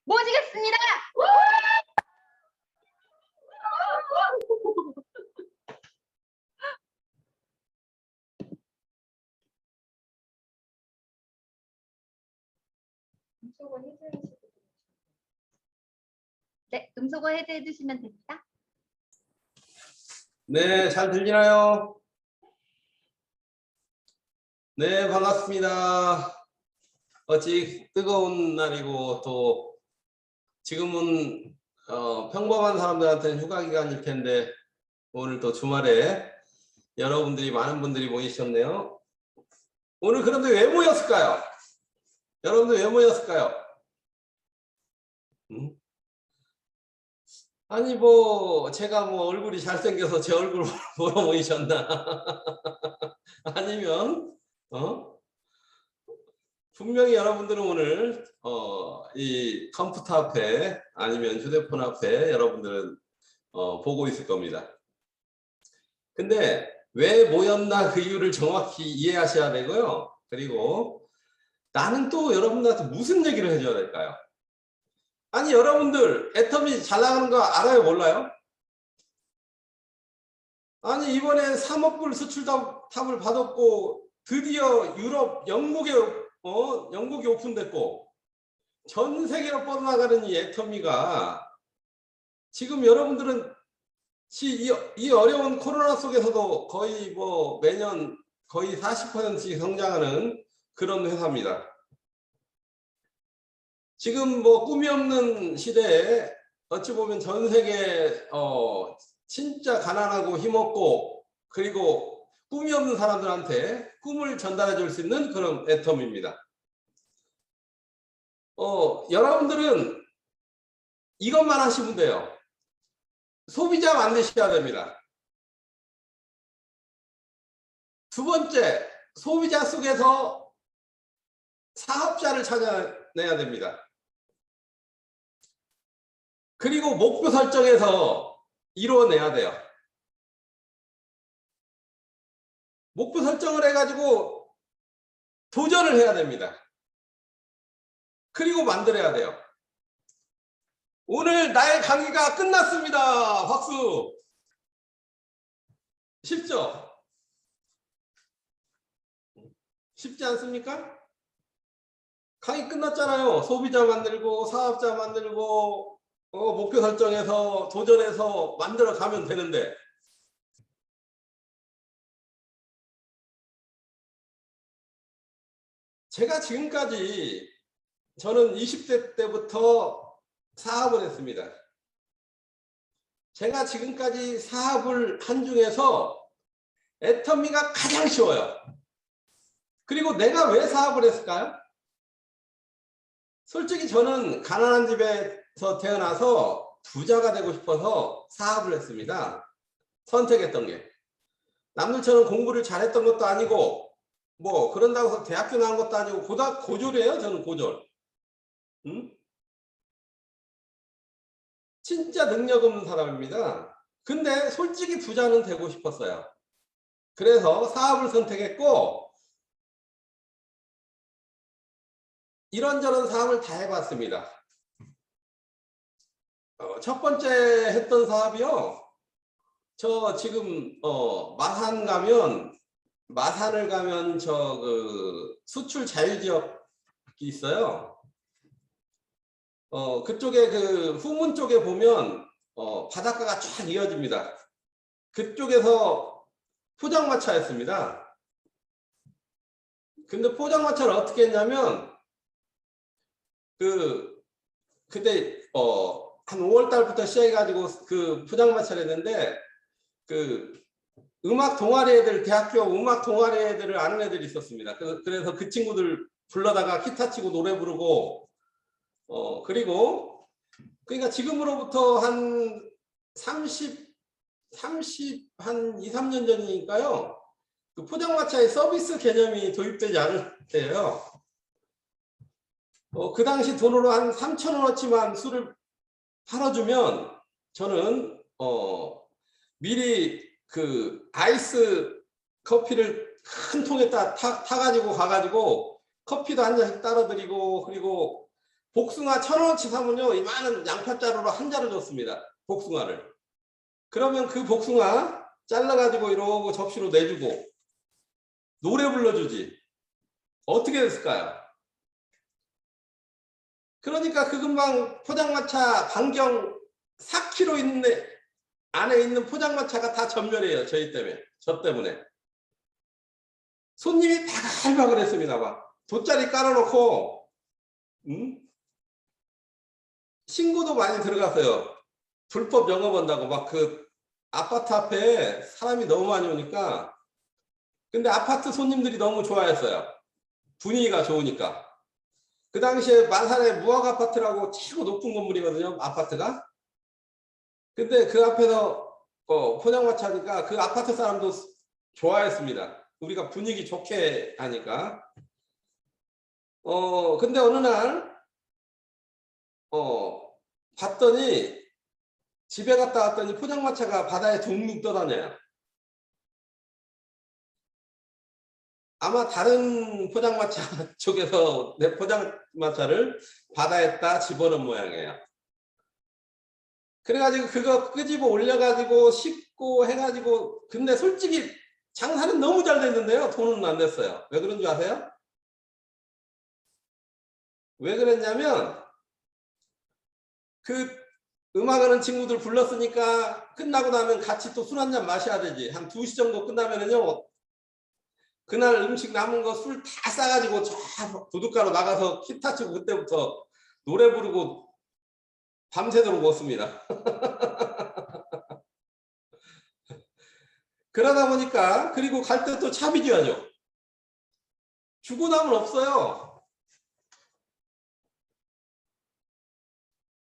모시겠습니다. 네, 음소거 해제해 주시면 됩니다. 네, 잘 들리나요? 네, 반갑습니다. 어찌 뜨거운 날이고 또 지금은 평범한 사람들한테는 휴가 기간일 텐데 오늘 또 주말에 여러분들이 많은 분들이 모이셨네요. 오늘 그런데 왜 모였을까요? 여러분들 왜 모였을까요? 아니 뭐 제가 뭐 얼굴이 잘생겨서 제 얼굴 보러 모이셨나? 아니면 분명히 여러분들은 오늘 이 컴퓨터 앞에 아니면 휴대폰 앞에 여러분들은 보고 있을 겁니다. 근데 왜 모였나 그 이유를 정확히 이해하셔야 되고요. 그리고 나는 또 여러분들한테 무슨 얘기를 해줘야 될까요? 아니 여러분들 애텀이 잘 나가는 거 알아요? 몰라요? 아니 이번에 3억 불 수출탑을 받았고 드디어 유럽 영국에 오픈됐고 전 세계로 뻗어나가는 이 애터미가 지금 여러분들은 이 어려운 코로나 속에서도 거의 뭐 매년 거의 40%씩 성장하는 그런 회사입니다. 지금 뭐 꿈이 없는 시대에 어찌 보면 전 세계 진짜 가난하고 힘없고 그리고 꿈이 없는 사람들한테 꿈을 전달해 줄 수 있는 그런 애텀입니다. 여러분들은 이것만 하시면 돼요. 소비자 만드셔야 됩니다. 두 번째, 소비자 속에서 사업자를 찾아내야 됩니다. 그리고 목표 설정해서 이루어내야 돼요. 목표 설정을 해가지고 도전을 해야 됩니다. 그리고 만들어야 돼요. 오늘 나의 강의가 끝났습니다. 박수. 쉽죠? 쉽지 않습니까? 강의 끝났잖아요. 소비자 만들고 사업자 만들고 목표 설정해서 도전해서 만들어 가면 되는데 제가 지금까지 저는 20대 때부터 사업을 했습니다. 제가 지금까지 사업을 한 중에서 애터미가 가장 쉬워요. 그리고 내가 왜 사업을 했을까요? 솔직히 저는 가난한 집에서 태어나서 부자가 되고 싶어서 사업을 했습니다. 선택했던 게. 남들처럼 공부를 잘했던 것도 아니고 뭐 그런다고 해서 대학교 나온 것도 아니고 고졸이에요. 저는 고졸. 진짜 능력 없는 사람입니다. 근데 솔직히 부자는 되고 싶었어요. 그래서 사업을 선택했고 이런저런 사업을 다 해봤습니다. 첫 번째 했던 사업이요. 저 지금 마산을 가면 수출 자유지역이 있어요. 그쪽에 그 후문 쪽에 보면 바닷가가 쫙 이어집니다. 그쪽에서 포장마차였습니다. 근데 포장마차를 어떻게 했냐면 그때 한 5월 달부터 시작해가지고 그 포장마차를 했는데 그 음악 동아리 애들, 대학교 음악 동아리 애들을 아는 애들이 있었습니다. 그래서 그 친구들 불러다가 기타 치고 노래 부르고 그러니까 지금으로부터 한 2, 3년 전이니까요. 그 포장마차에 서비스 개념이 도입되지 않을 때예요. 그 당시 돈으로 한 3,000원어치만 술을 팔아주면 저는 미리 그 아이스 커피를 큰 통에 타가지고 가가지고 커피도 한 잔씩 따라 드리고 그리고 복숭아 1,000원어치 사면요, 이만한 양파자루로 한 자루 줬습니다. 복숭아를. 그러면 그 복숭아 잘라가지고 이러고 접시로 내주고 노래 불러주지. 어떻게 됐을까요? 그러니까 그 금방 포장마차 반경 4km 있는 안에 있는 포장마차가 다 전멸해요. 저희 때문에. 저 때문에. 손님이 바글바글했습니다. 막 돗자리 깔아놓고 신고도 많이 들어갔어요. 불법 영업한다고 막 그 아파트 앞에 사람이 너무 많이 오니까. 근데 아파트 손님들이 너무 좋아했어요. 분위기가 좋으니까. 그 당시에 마산의 무학 아파트라고 최고 높은 건물이거든요. 아파트가. 근데 그 앞에서 포장마차 하니까 그 아파트 사람도 좋아했습니다. 우리가 분위기 좋게 하니까. 근데 어느 날 봤더니 집에 갔다 왔더니 포장마차가 바다에 둥둥 떠다녀요. 아마 다른 포장마차 쪽에서 내 포장마차를 바다에다 집어넣은 모양이에요. 그래가지고 그거 끄집어 올려가지고 씻고 해가지고, 근데 솔직히 장사는 너무 잘 됐는데요. 돈은 안 됐어요. 왜 그런 줄 아세요? 왜 그랬냐면 그 음악하는 친구들 불렀으니까 끝나고 나면 같이 또 술 한잔 마셔야 되지. 한 2시 정도 끝나면은요, 그날 음식 남은 거 술 다 싸가지고 저 부둣가로 나가서 기타 치고 그때부터 노래 부르고 밤새도록 먹습니다. 그러다 보니까, 그리고 갈 때 또 차 비줘야죠. 주고 나면 없어요.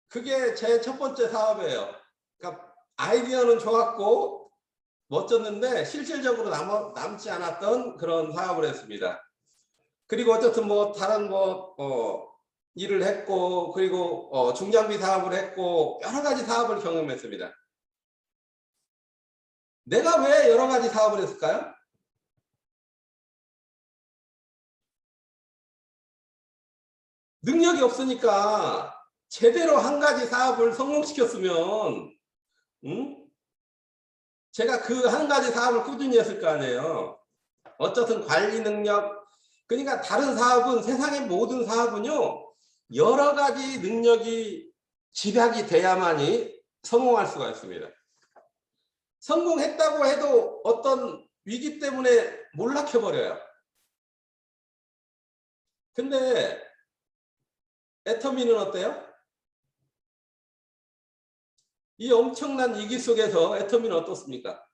그게 제 첫 번째 사업이에요. 그러니까 아이디어는 좋았고 멋졌는데 실질적으로 남지 않았던 그런 사업을 했습니다. 그리고 어쨌든 뭐 다른 일을 했고, 그리고 중장비 사업을 했고, 여러 가지 사업을 경험했습니다. 내가 왜 여러 가지 사업을 했을까요? 능력이 없으니까. 제대로 한 가지 사업을 성공시켰으면 제가 그 한 가지 사업을 꾸준히 했을 거 아니에요. 어쨌든 관리 능력, 그러니까 다른 사업은, 세상의 모든 사업은요, 여러 가지 능력이 집약이 돼야만이 성공할 수가 있습니다. 성공했다고 해도 어떤 위기 때문에 몰락해버려요. 근데 애터미는 어때요? 이 엄청난 위기 속에서 애터미는 어떻습니까?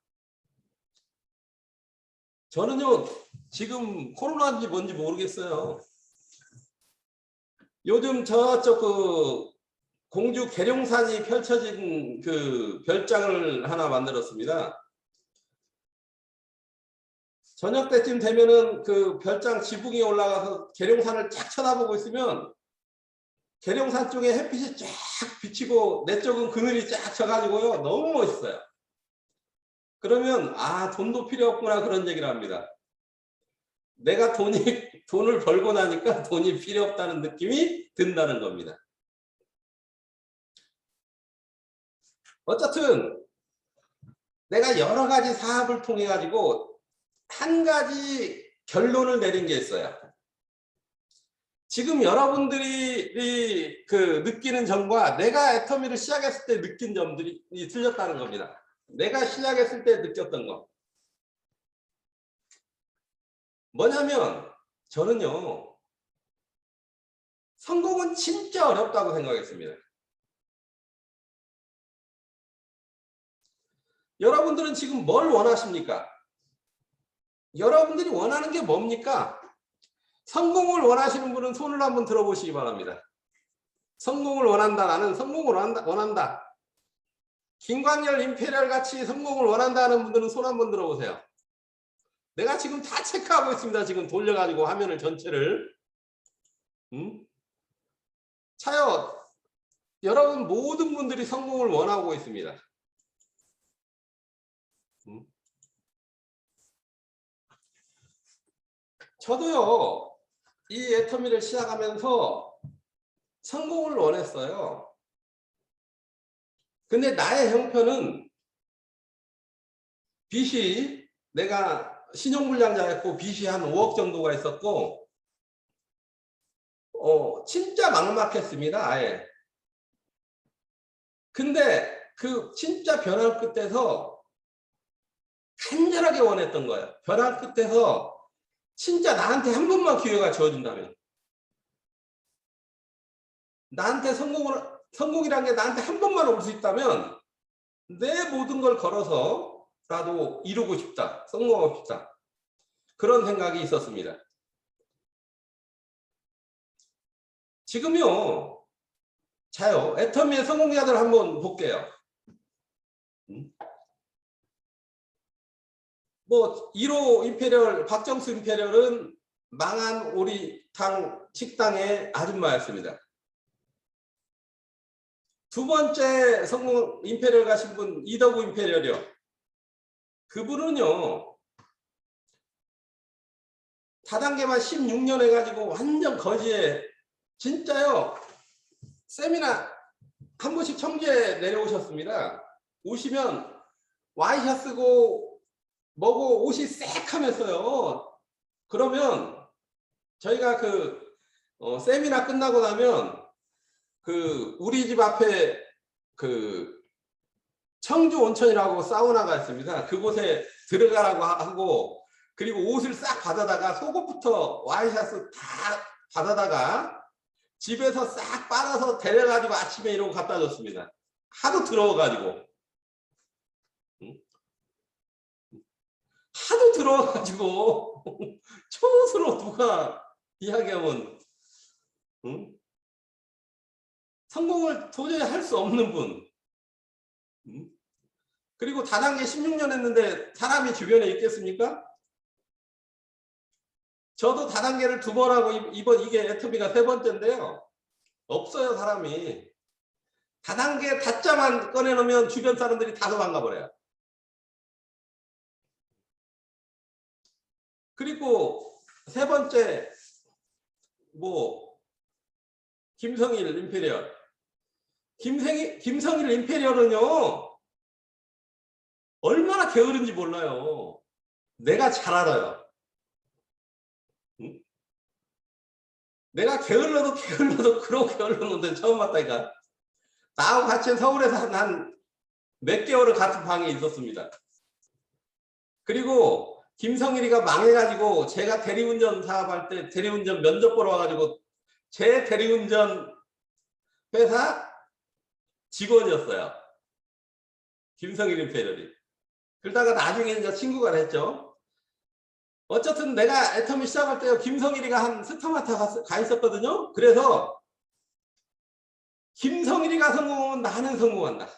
저는요, 지금 코로나인지 뭔지 모르겠어요. 요즘 저쪽 그 공주 계룡산이 펼쳐진 그 별장을 하나 만들었습니다. 저녁 때쯤 되면은 그 별장 지붕에 올라가서 계룡산을 쫙 쳐다보고 있으면 계룡산 쪽에 햇빛이 쫙 비치고 내 쪽은 그늘이 쫙 져가지고요, 너무 멋있어요. 그러면 돈도 필요 없구나, 그런 얘기를 합니다. 내가 돈을 벌고 나니까 돈이 필요 없다는 느낌이 든다는 겁니다. 어쨌든 내가 여러 가지 사업을 통해 가지고 한 가지 결론을 내린 게 있어요. 지금 여러분들이 느끼는 점과 내가 애터미를 시작했을 때 느낀 점들이 틀렸다는 겁니다. 내가 시작했을 때 느꼈던 거 뭐냐면, 저는요, 성공은 진짜 어렵다고 생각했습니다. 여러분들은 지금 뭘 원하십니까? 여러분들이 원하는 게 뭡니까? 성공을 원하시는 분은 손을 한번 들어보시기 바랍니다. 성공을 원한다. 나는 성공을 원한다. 김광열, 임페리얼 같이 성공을 원한다는 분들은 손 한번 들어보세요. 내가 지금 다 체크하고 있습니다. 지금 돌려가지고 화면을 전체를. 차요. 여러분 모든 분들이 성공을 원하고 있습니다. 저도요, 이 애터미를 시작하면서 성공을 원했어요. 근데 나의 형편은 빚이, 내가 신용불량자였고 빚이 한 5억 정도가 있었고 진짜 막막했습니다. 아예. 근데 그 진짜 변화 끝에서 간절하게 원했던 거예요. 변화 끝에서 진짜 나한테 한 번만 기회가 주어진다면, 나한테 성공이란 게 나한테 한 번만 올 수 있다면 내 모든 걸 걸어서라도 이루고 싶다, 성공하고 싶다, 그런 생각이 있었습니다. 지금요, 자요, 애터미의 성공자들 한번 볼게요. 뭐 1호 임페리얼, 박정수 임페리얼은 망한 오리탕 식당의 아줌마였습니다. 두 번째 성공 임페리얼 가신 분, 이더구 임페리얼이요. 그분은요, 다단계만 16년 해가지고 완전 거지에, 진짜요, 세미나 한 번씩 청주에 내려오셨습니다. 오시면 와이셔 쓰고 뭐고 옷이 쎄하면서요. 그러면 저희가 그 세미나 끝나고 나면 그 우리 집 앞에 그 청주 온천이라고 사우나가 있습니다. 그곳에 들어가라고 하고, 그리고 옷을 싹 받아다가 속옷부터 와이셔츠 다 받아다가 집에서 싹 빨아서 데려가지고 아침에 이러고 갖다 줬습니다. 하도 더러워가지고. 하도 더러워가지고 초스로 누가 이야기하면 성공을 도저히 할 수 없는 분. 그리고 다단계 16년 했는데 사람이 주변에 있겠습니까? 저도 다단계를 2번 하고 이번 이게 애터미가 3번째인데요. 없어요, 사람이. 다단계 다자만 꺼내놓으면 주변 사람들이 다 도망가 버려요. 그리고 3번째 뭐 김성일 임페리얼. 김성일 임페리얼은요, 얼마나 게으른지 몰라요. 내가 잘 알아요. 응? 내가 게을러도 그러고 게을렀는데 처음 봤다니까. 나하고 같이 서울에서 한 몇 개월을 같은 방에 있었습니다. 그리고 김성일이가 망해가지고 제가 대리운전 사업할 때 대리운전 면접 보러 와가지고 제 대리운전 회사 직원이었어요. 김성일 임페리얼이. 그러다가 나중에 이제 친구가 됐죠. 어쨌든 내가 애터미 시작할 때 김성일이가 한 스타마타 가 있었거든요. 그래서 김성일이가 성공하면 나는 성공한다.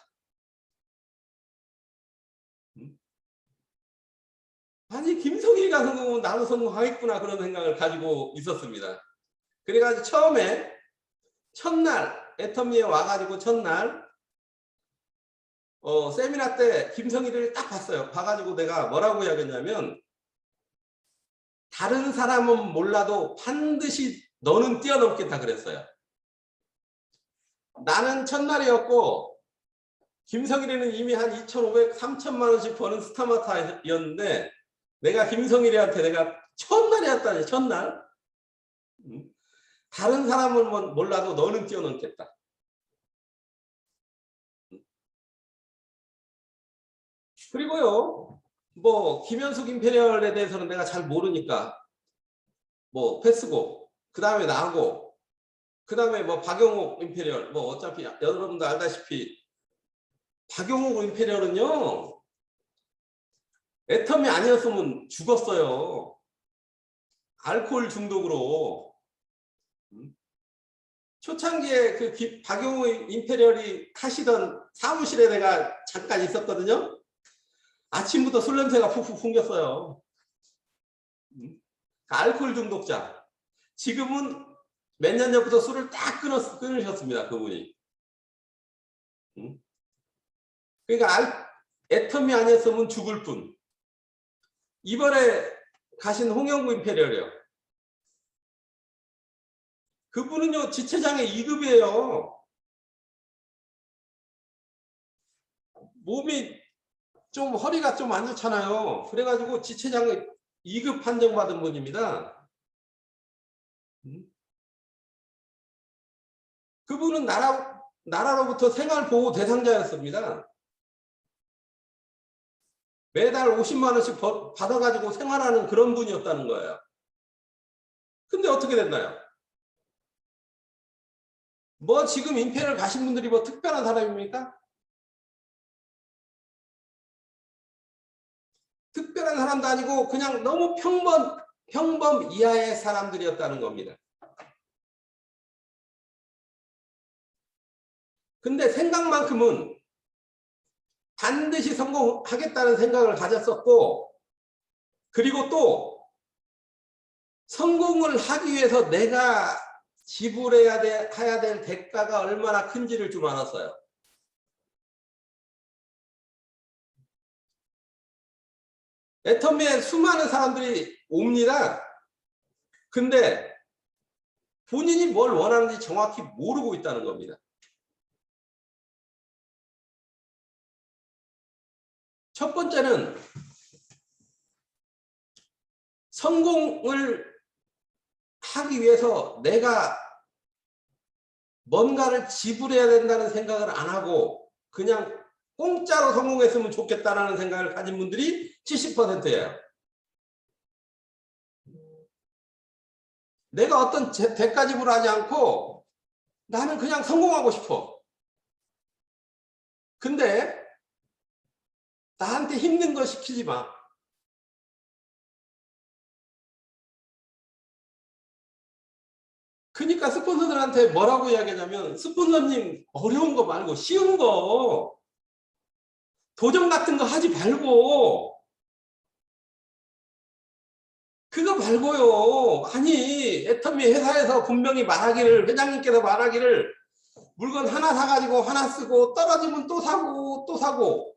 아니, 김성일이가 성공하면 나도 성공하겠구나, 그런 생각을 가지고 있었습니다. 그래가지고 처음에 첫날 애터미에 와가지고 첫날 세미나 때 김성일을 딱 봤어요. 봐가지고 내가 뭐라고 이야기했냐면, 다른 사람은 몰라도 반드시 너는 뛰어넘겠다 그랬어요. 나는 첫날이었고 김성일이는 이미 한 2,500, 3천만 원씩 버는 스타마타였는데 내가 김성일이한테 내가 첫날이었다니, 첫날. 다른 사람은 몰라도 너는 뛰어넘겠다. 그리고요, 뭐 김현숙 임페리얼에 대해서는 내가 잘 모르니까 뭐 패스고, 그 다음에 나하고, 그 다음에 뭐 박용욱 임페리얼, 뭐 어차피 여러분도 알다시피 박용욱 임페리얼은요, 애터미 아니었으면 죽었어요. 알코올 중독으로. 초창기에 그 박용욱 임페리얼이 하시던 사무실에 내가 잠깐 있었거든요. 아침부터 술 냄새가 푹푹 풍겼어요. 알코올 중독자. 지금은 몇 년 전부터 술을 딱 끊으셨습니다, 그분이. 그러니까 애터미 아니었으면 죽을 뿐. 이번에 가신 홍영구 임페리얼이요. 그분은요 지체장애 2급이에요. 몸이 좀 허리가 좀 안 좋잖아요. 그래가지고 지체장애 2급 판정받은 분입니다. 그분은 나라로부터 생활보호 대상자였습니다. 매달 50만 원씩 받아가지고 생활하는 그런 분이었다는 거예요. 근데 어떻게 됐나요? 뭐 지금 임패를 가신 분들이 뭐 특별한 사람입니까? 특별한 사람도 아니고 그냥 너무 평범 이하의 사람들이었다는 겁니다. 근데 생각만큼은 반드시 성공하겠다는 생각을 가졌었고, 그리고 또 성공을 하기 위해서 내가 지불해야 될 대가가 얼마나 큰지를 좀 알았어요. 애터미에 수많은 사람들이 옵니다. 근데 본인이 뭘 원하는지 정확히 모르고 있다는 겁니다. 첫 번째는 성공을 하기 위해서 내가 뭔가를 지불해야 된다는 생각을 안 하고 그냥 공짜로 성공했으면 좋겠다라는 생각을 가진 분들이 70%예요. 내가 어떤 대가 지불하지 않고 나는 그냥 성공하고 싶어. 근데 나한테 힘든 거 시키지 마. 그러니까 스폰서들한테 뭐라고 이야기하냐면, 스폰서님 어려운 거 말고 쉬운 거, 도전 같은 거 하지 말고, 그거 말고요. 아니, 애터미 회사에서 분명히 말하기를, 회장님께서 말하기를, 물건 하나 사가지고 하나 쓰고 떨어지면 또 사고 또 사고.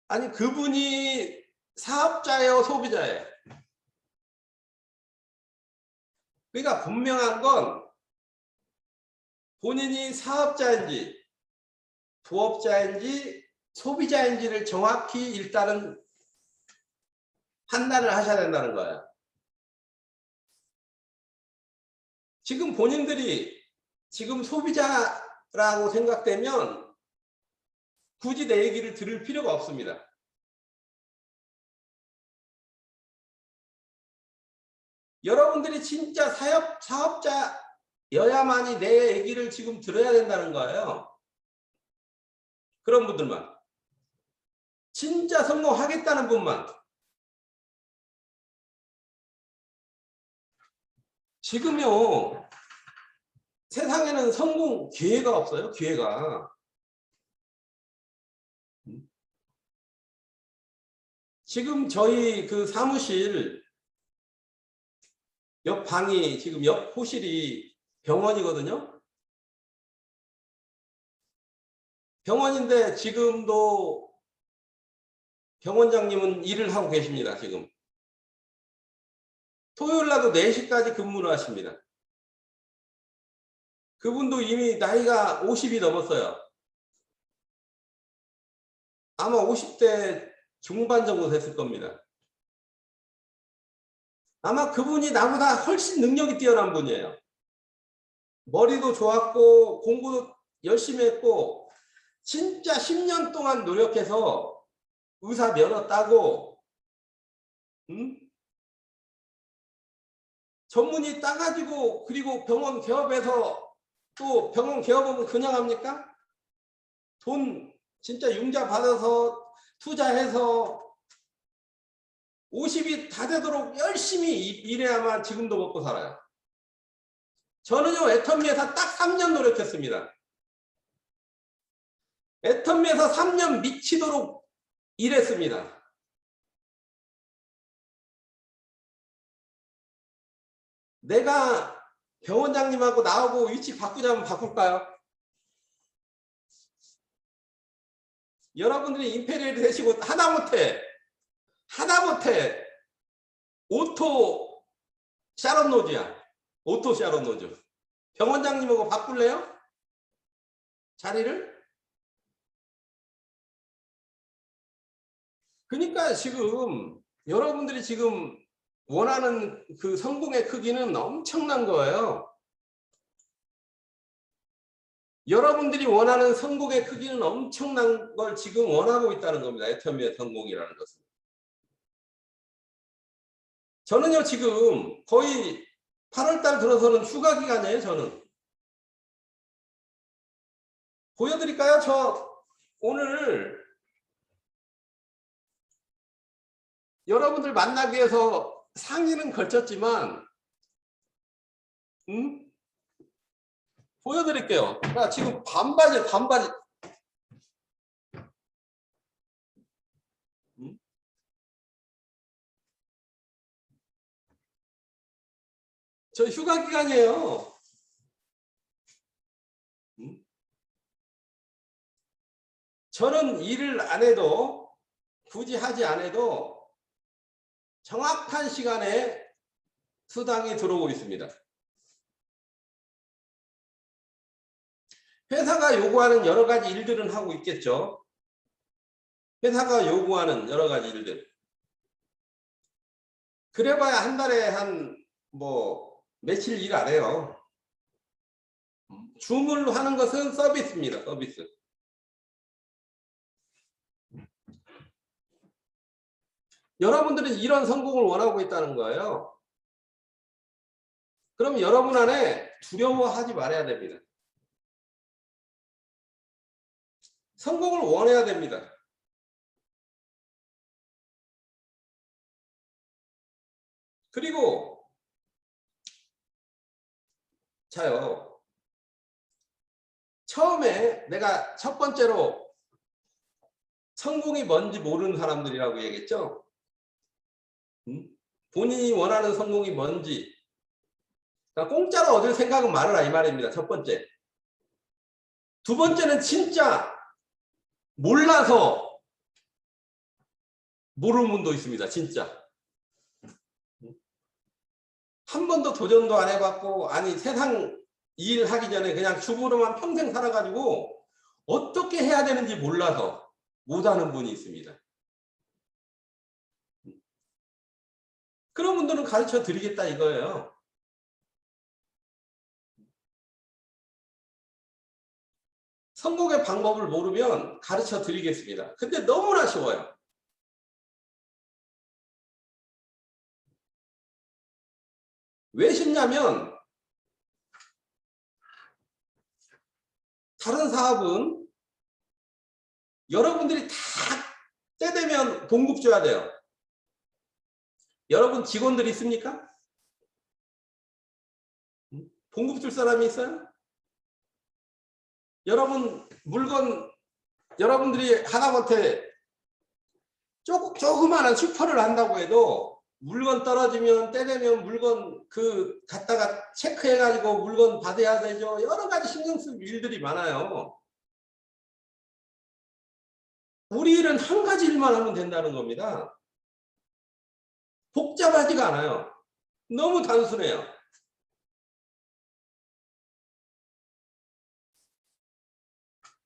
아니, 그분이 사업자예요, 소비자예요? 그러니까 분명한 건 본인이 사업자인지 부업자인지 소비자인지를 정확히 일단은 판단을 하셔야 된다는 거예요. 지금 본인들이 지금 소비자라고 생각되면 굳이 내 얘기를 들을 필요가 없습니다. 여러분들이 진짜 사업자여야만이 내 얘기를 지금 들어야 된다는 거예요. 그런 분들만. 진짜 성공하겠다는 분만. 지금요, 세상에는 성공 기회가 없어요. 기회가. 지금 저희 그 사무실 옆 방이, 지금 옆 호실이 병원이거든요. 병원인데 지금도 병원장님은 일을 하고 계십니다. 지금 토요일날도 4시까지 근무를 하십니다. 그분도 이미 나이가 50이 넘었어요. 아마 50대 중반 정도 됐을 겁니다. 아마 그분이 나보다 훨씬 능력이 뛰어난 분이에요. 머리도 좋았고 공부도 열심히 했고 진짜 10년 동안 노력해서 의사 면허 따고 전문의 따가지고, 그리고 병원 개업해서, 또 병원 개업하면 그냥 합니까? 돈 진짜 융자 받아서 투자해서 50이 다 되도록 열심히 일해야만 지금도 먹고 살아요. 저는요, 애터미에서 딱 3년 노력했습니다. 애터미에서 3년 미치도록 일했습니다. 내가 병원장님하고 나하고 위치 바꾸자면 바꿀까요? 여러분들이 임페리얼이 되시고 하다못해 오토 샤론노지야. 오토 샤론 노조. 병원장님하고 바꿀래요? 자리를? 그러니까 지금 여러분들이 지금 원하는 그 성공의 크기는 엄청난 거예요. 여러분들이 원하는 성공의 크기는 엄청난 걸 지금 원하고 있다는 겁니다. 애터미의 성공이라는 것은. 저는요 지금 거의 8월달 들어서는 휴가 기간이에요. 저는. 보여드릴까요? 저 오늘 여러분들 만나기 위해서 상의는 걸쳤지만 보여드릴게요. 나 지금 반바지. 저 휴가 기간이에요. 저는 일을 안 해도 굳이 하지 않아도 정확한 시간에 수당이 들어오고 있습니다. 회사가 요구하는 여러 가지 일들은 하고 있겠죠. 회사가 요구하는 여러 가지 일들. 그래봐야 한 달에 한 며칠 일 안 해요. 주문을 하는 것은 서비스입니다. 서비스. 여러분들은 이런 성공을 원하고 있다는 거예요. 그럼 여러분 안에 두려워하지 말아야 됩니다. 성공을 원해야 됩니다. 그리고 자요. 처음에 내가 첫 번째로 성공이 뭔지 모르는 사람들이라고 얘기했죠. 본인이 원하는 성공이 뭔지 그러니까 공짜로 얻을 생각은 말아라 이 말입니다. 첫 번째. 두 번째는 진짜 몰라서 모르는 분도 있습니다. 진짜. 한 번도 도전도 안 해봤고 아니 세상 일하기 전에 그냥 주부로만 평생 살아가지고 어떻게 해야 되는지 몰라서 못하는 분이 있습니다. 그런 분들은 가르쳐 드리겠다 이거예요. 성공의 방법을 모르면 가르쳐 드리겠습니다. 근데 너무나 쉬워요. 왜 쉽냐면 다른 사업은 여러분들이 다 때 되면 봉급 줘야 돼요. 여러분 직원들 있습니까? 봉급 줄 사람이 있어요? 여러분 물건 여러분들이 하다못해 조그마한 슈퍼를 한다고 해도 물건 떨어지면 때 되면 물건 갖다가 체크해가지고 물건 받아야 되죠. 여러 가지 신경 쓸 일들이 많아요. 우리 일은 한 가지 일만 하면 된다는 겁니다. 복잡하지가 않아요. 너무 단순해요.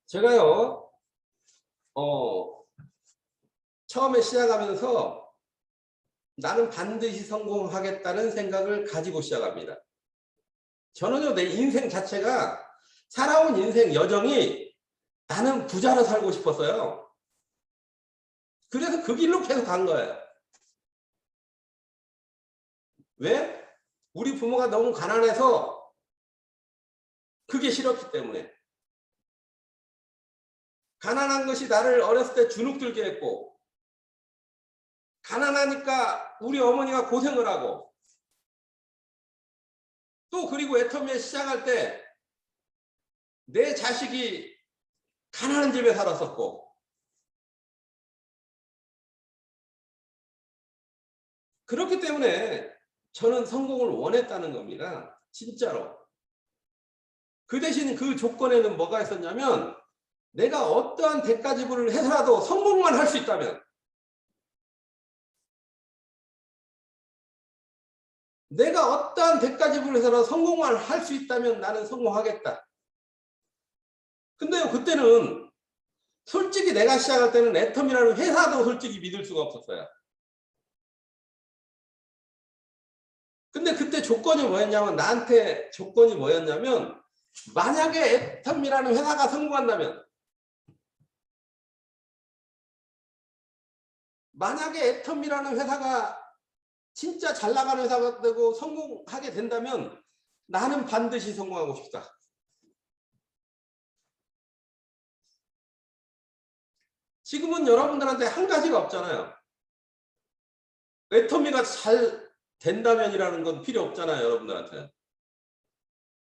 제가요, 처음에 시작하면서 나는 반드시 성공하겠다는 생각을 가지고 시작합니다. 저는요, 내 인생 자체가 살아온 인생 여정이 나는 부자로 살고 싶었어요. 그래서 그 길로 계속 간 거예요. 왜? 우리 부모가 너무 가난해서 그게 싫었기 때문에. 가난한 것이 나를 어렸을 때 주눅들게 했고 가난하니까 우리 어머니가 고생을 하고 또 그리고 애터미에 시작할 때 내 자식이 가난한 집에 살았었고 그렇기 때문에 저는 성공을 원했다는 겁니다. 진짜로. 그 대신 그 조건에는 뭐가 있었냐면 내가 어떠한 대가 지불을 해서라도 성공만 할 수 있다면 내가 어떠한 대가 지불해서는 성공을 할 수 있다면 나는 성공하겠다. 근데요, 그때는 솔직히 내가 시작할 때는 애텀이라는 회사도 솔직히 믿을 수가 없었어요. 근데 그때 조건이 뭐였냐면, 나한테 조건이 뭐였냐면, 만약에 애텀이라는 회사가 성공한다면, 만약에 애텀이라는 회사가 진짜 잘 나가는 회사가 되고 성공하게 된다면 나는 반드시 성공하고 싶다. 지금은 여러분들한테 한 가지가 없잖아요. 애터미가 잘 된다면이라는 건 필요 없잖아요, 여러분들한테.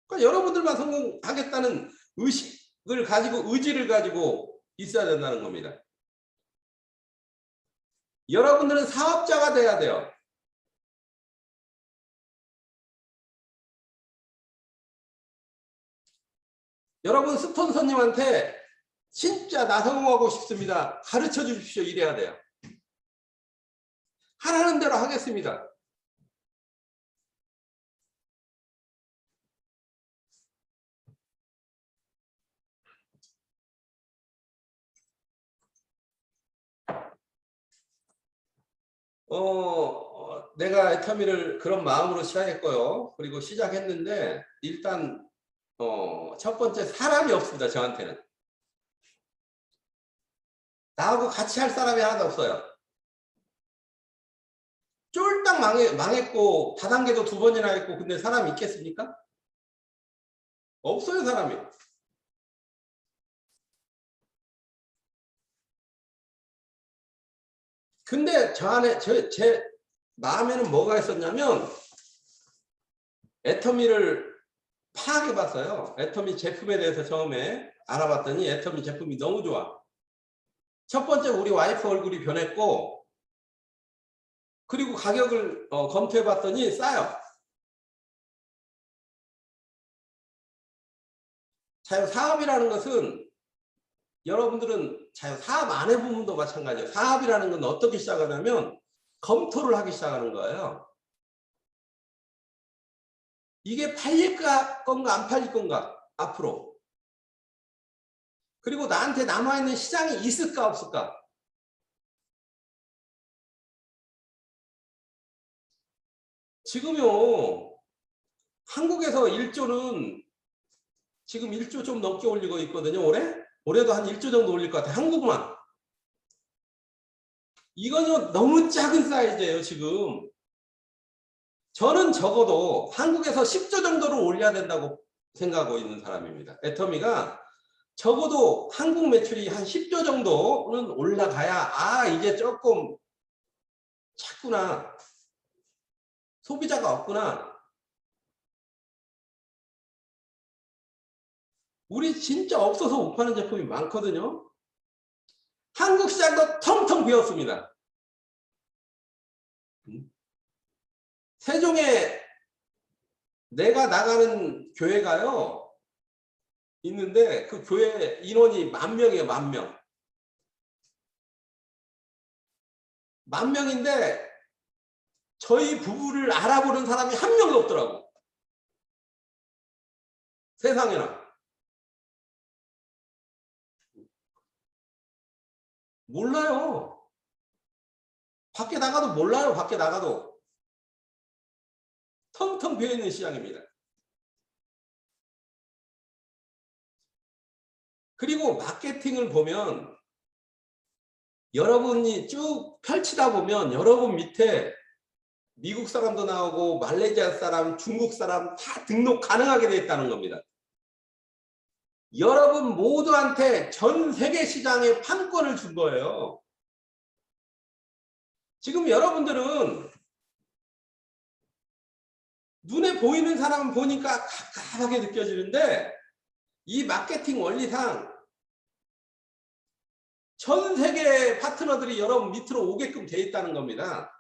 그러니까 여러분들만 성공하겠다는 의식을 가지고, 의지를 가지고 있어야 된다는 겁니다. 여러분들은 사업자가 돼야 돼요. 여러분 스폰서님한테 진짜 나 성공하고 싶습니다, 가르쳐 주십시오, 이래야 돼요. 하라는 대로 하겠습니다. 내가 애터미를 그런 마음으로 시작했고요. 그리고 시작했는데 일단 첫 번째, 사람이 없습니다, 저한테는. 나하고 같이 할 사람이 하나도 없어요. 쫄딱 망했고 다단계도 2번이나 했고, 근데 사람이 있겠습니까? 없어요, 사람이. 근데 저 안에 제 마음에는 뭐가 있었냐면, 애터미를 파악해 봤어요. 애터미 제품에 대해서 처음에 알아봤더니 애터미 제품이 너무 좋아. 첫 번째, 우리 와이프 얼굴이 변했고, 그리고 가격을 검토해 봤더니 싸요. 자유사업이라는 것은, 여러분들은 자유사업 안 해보면도 마찬가지예요. 사업이라는 건 어떻게 시작하냐면 검토를 하기 시작하는 거예요. 이게 팔릴 건가 안 팔릴 건가 앞으로. 그리고 나한테 남아있는 시장이 있을까 없을까. 지금요, 한국에서 1조는 지금 1조 좀 넘게 올리고 있거든요. 올해도 한 1조 정도 올릴 것 같아요, 한국만. 이거는 너무 작은 사이즈예요, 지금. 저는 적어도 한국에서 10조 정도를 올려야 된다고 생각하고 있는 사람입니다. 애터미가 적어도 한국 매출이 한 10조 정도는 올라가야, 이제 조금 작구나, 소비자가 없구나. 우리 진짜 없어서 못 파는 제품이 많거든요. 한국 시장도 텅텅 비었습니다. 세종에 내가 나가는 교회가요 있는데, 그 교회 인원이 10,000명이에요. 10,000명. 10,000명인데 저희 부부를 알아보는 사람이 한 명도 없더라고, 세상에나. 몰라요. 밖에 나가도 몰라요. 밖에 나가도. 텅텅 비어있는 시장입니다. 그리고 마케팅을 보면, 여러분이 쭉 펼치다 보면 여러분 밑에 미국 사람도 나오고 말레이시아 사람, 중국 사람 다 등록 가능하게 되어 있다는 겁니다. 여러분 모두한테 전 세계 시장의 판권을 준 거예요. 지금 여러분들은 눈에 보이는 사람은 보니까 갑갑하게 느껴지는데, 이 마케팅 원리상 전 세계 파트너들이 여러분 밑으로 오게끔 돼 있다는 겁니다.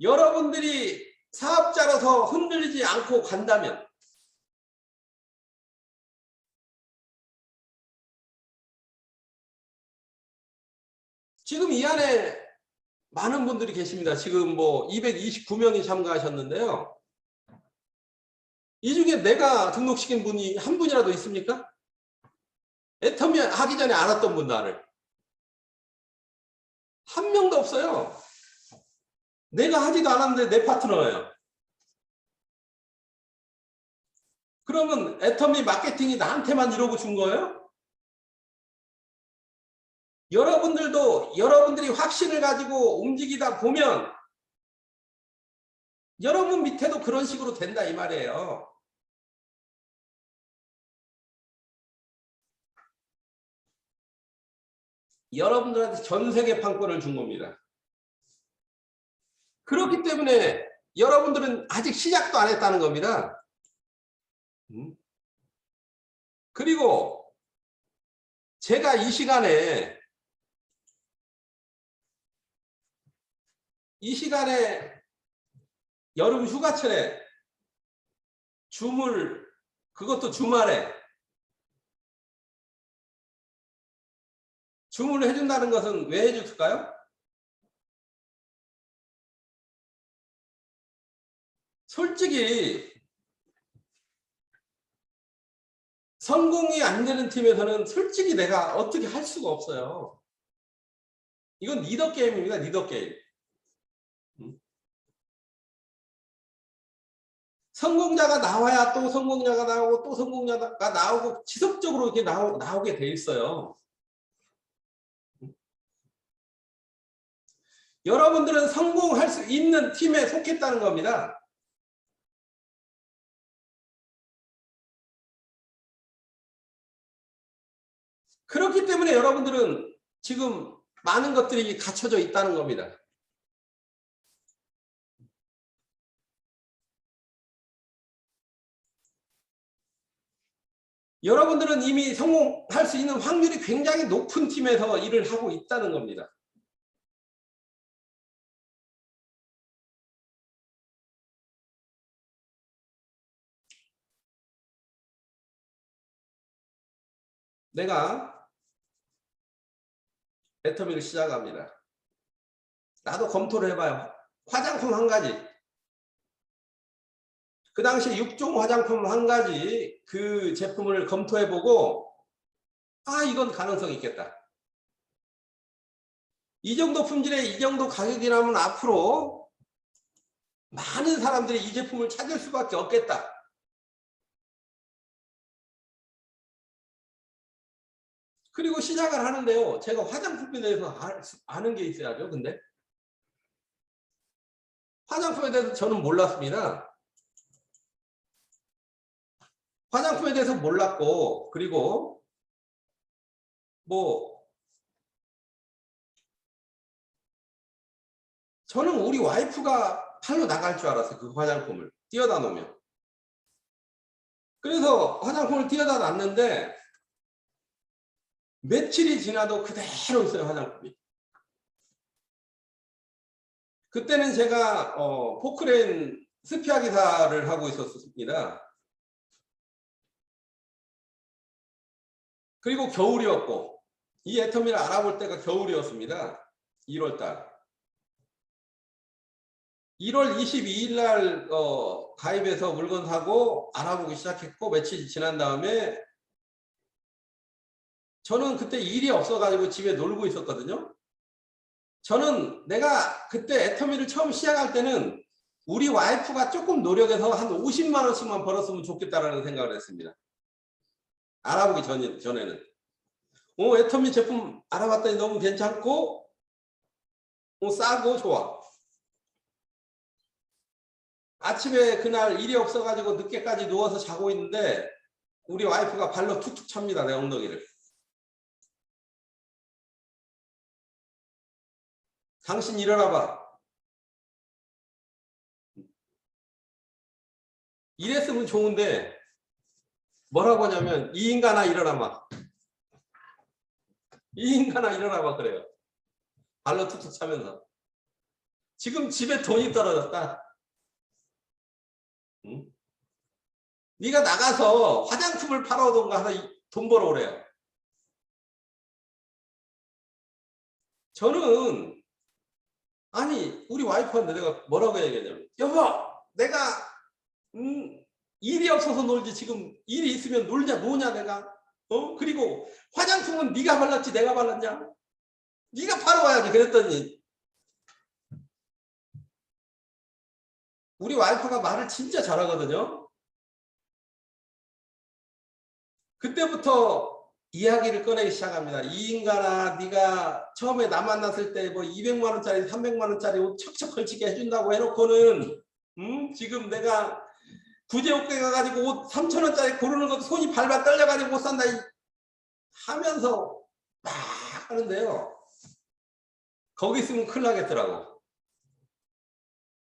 여러분들이 사업자로서 흔들리지 않고 간다면, 지금 이 안에 많은 분들이 계십니다. 지금 뭐 229명이 참가하셨는데요. 이 중에 내가 등록시킨 분이 한 분이라도 있습니까? 애터미 하기 전에 알았던 분 나를. 한 명도 없어요. 내가 하지도 않았는데 내 파트너예요. 그러면 애터미 마케팅이 나한테만 이러고 준 거예요? 여러분들도 여러분들이 확신을 가지고 움직이다 보면 여러분 밑에도 그런 식으로 된다 이 말이에요. 여러분들한테 전 세계 판권을 준 겁니다. 그렇기 때문에 여러분들은 아직 시작도 안 했다는 겁니다. 그리고 제가 이 시간에 여름 휴가철에 그것도 주말에 줌을 해준다는 것은 왜 해줬을까요? 솔직히 성공이 안 되는 팀에서는 솔직히 내가 어떻게 할 수가 없어요. 이건 리더 게임입니다. 리더 게임. 성공자가 나와야 또 성공자가 나오고 또 성공자가 나오고 지속적으로 이렇게 나오게 돼 있어요. 여러분들은 성공할 수 있는 팀에 속했다는 겁니다. 그렇기 때문에 여러분들은 지금 많은 것들이 갖춰져 있다는 겁니다. 여러분들은 이미 성공할 수 있는 확률이 굉장히 높은 팀에서 일을 하고 있다는 겁니다. 내가 애터미를 시작합니다. 나도 검토를 해봐요. 화장품 한 가지. 그 당시에 6종 화장품 한 가지 그 제품을 검토해보고 이건 가능성이 있겠다. 이 정도 품질에 이 정도 가격이라면 앞으로 많은 사람들이 이 제품을 찾을 수밖에 없겠다. 그리고 시작을 하는데요. 제가 화장품에 대해서 아는 게 있어야죠. 근데 화장품에 대해서 저는 몰랐습니다. 화장품에 대해서 몰랐고, 그리고 저는 우리 와이프가 팔로 나갈 줄 알았어요. 그 화장품을 띄어다 놓으면. 그래서 화장품을 띄어다 놨는데 며칠이 지나도 그대로 있어요. 화장품이. 그때는 제가 포크레인 스피아 기사를 하고 있었습니다. 그리고 겨울이었고 이 애터미를 알아볼 때가 겨울이었습니다. 1월달. 1월 22일 날 가입해서 물건 사고 알아보기 시작했고 며칠 지난 다음에 저는 그때 일이 없어가지고 집에 놀고 있었거든요. 저는 내가 그때 애터미를 처음 시작할 때는 우리 와이프가 조금 노력해서 한 50만 원씩만 벌었으면 좋겠다라는 생각을 했습니다. 알아보기 전에는. 애터미 제품 알아봤더니 너무 괜찮고 싸고 좋아. 아침에 그날 일이 없어가지고 늦게까지 누워서 자고 있는데 우리 와이프가 발로 툭툭 찹니다. 내 엉덩이를. 당신 일어나봐. 이랬으면 좋은데 뭐라고 하냐면 이 인간아 일어나봐. 이 인간아 일어나봐 그래요. 발로 툭툭 차면서. 지금 집에 돈이 떨어졌다. 응? 네가 나가서 화장품을 팔아오던가 하다 돈 벌어오래요. 저는 아니 우리 와이프한테 내가 뭐라고 얘기했냐면 여보 내가 일이 없어서 놀지 지금 일이 있으면 놀냐 노냐 내가 그리고 화장품은 네가 발랐지 내가 발랐냐 네가 바로 와야지 그랬더니 우리 와이프가 말을 진짜 잘하거든요. 그때부터 이야기를 꺼내기 시작합니다. 이 인간아 네가 처음에 나 만났을 때 뭐 200만 원짜리 300만 원짜리 옷 척척 걸치게 해준다고 해놓고는 지금 내가 구제옥에 가가지고 옷 3천 원짜리 고르는 것도 손이 발발 떨려가지고 못 산다 하면서 막 하는데요. 거기 있으면 큰일 나겠더라고.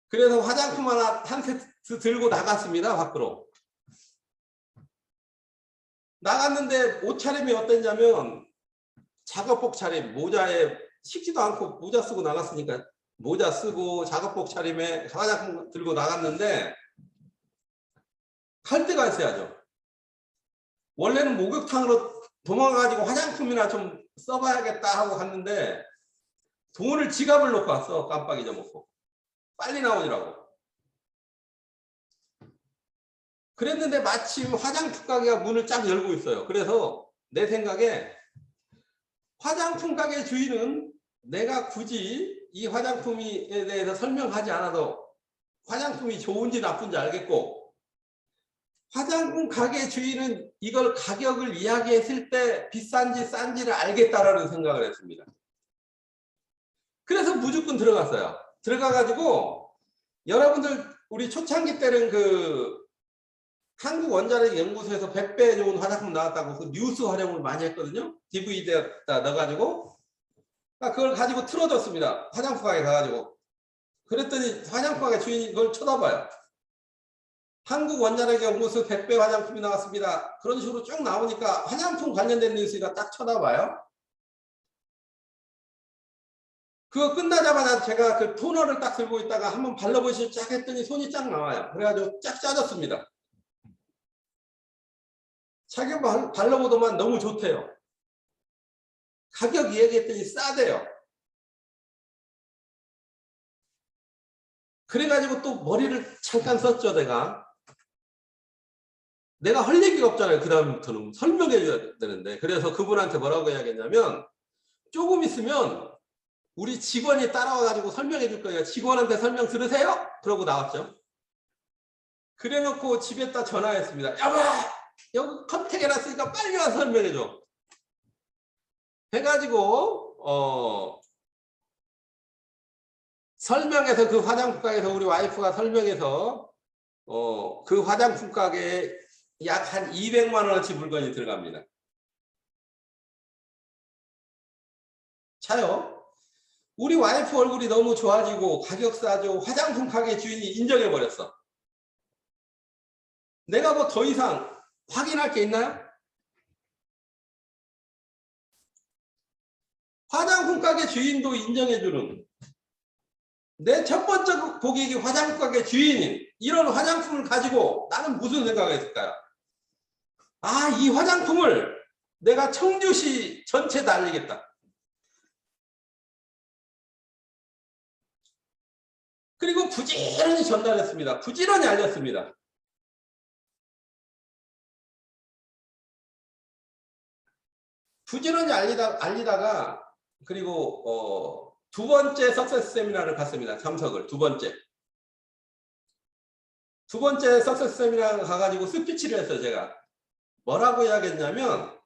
그래서 화장품 하나 한 세트 들고 나갔습니다. 밖으로. 나갔는데 옷차림이 어땠냐면 작업복 차림, 모자에 식지도 않고 모자 쓰고 나갔으니까 모자 쓰고 작업복 차림에 화장품 들고 나갔는데 갈 데가 있어야죠. 원래는 목욕탕으로 도망가가지고 화장품이나 좀 써봐야겠다 하고 갔는데 돈을 지갑을 놓고 왔어. 깜빡 잊어먹고. 빨리 나오느라고. 그랬는데 마침 화장품 가게가 문을 쫙 열고 있어요. 그래서 내 생각에 화장품 가게 주인은 내가 굳이 이 화장품에 대해서 설명하지 않아도 화장품이 좋은지 나쁜지 알겠고 화장품 가게 주인은 이걸 가격을 이야기했을 때 비싼지 싼지를 알겠다라는 생각을 했습니다. 그래서 무조건 들어갔어요. 들어가가지고 여러분들 우리 초창기 때는 그 한국원자력연구소에서 100배 좋은 화장품 나왔다고 그 뉴스 활용을 많이 했거든요. DVD에다 넣어가지고 그걸 가지고 틀어줬습니다. 화장품 가게 가가지고. 그랬더니 화장품 가게 주인이 그걸 쳐다봐요. 한국원자력연구소 100배 화장품이 나왔습니다. 그런 식으로 쭉 나오니까 화장품 관련된 뉴스가 딱 쳐다봐요. 그거 끝나자마자 제가 그 토너를 딱 들고 있다가 한번 발라보시죠 쫙 했더니 손이 쫙 나와요. 그래가지고 쫙 짜졌습니다. 자기 발라보더만 너무 좋대요. 가격 이야기했더니 싸대요. 그래가지고 또 머리를 잠깐 썼죠. 내가 할 얘기가 없잖아요. 그 다음부터는 설명해 줘야 되는데 그래서 그분한테 뭐라고 해야겠냐면 조금 있으면 우리 직원이 따라와가지고 설명해 줄 거예요. 직원한테 설명 들으세요? 그러고 나왔죠. 그래 놓고 집에다 전화했습니다. 여보! 여기 컨택해놨으니까 빨리 와서 설명해 줘. 해가지고 설명해서 그 화장품 가게에서 우리 와이프가 설명해서 그 화장품 가게에 약 한 200만 원어치 물건이 들어갑니다. 차요. 우리 와이프 얼굴이 너무 좋아지고 가격 싸죠. 화장품 가게 주인이 인정해버렸어. 내가 뭐 더 이상 확인할 게 있나요? 화장품 가게 주인도 인정해주는 내 첫 번째 고객이 화장품 가게 주인인 이런 화장품을 가지고 나는 무슨 생각을 했을까요? 아, 이 화장품을 내가 청주시 전체에 다 알리겠다. 그리고 부지런히 전달했습니다. 부지런히 알렸습니다. 부지런히 알리다가 그리고 두 번째 석세스 세미나를 갔습니다. 참석을 두 번째 석세스 세미나 가가지고 스피치를 했어요. 제가 뭐라고 이야기했냐면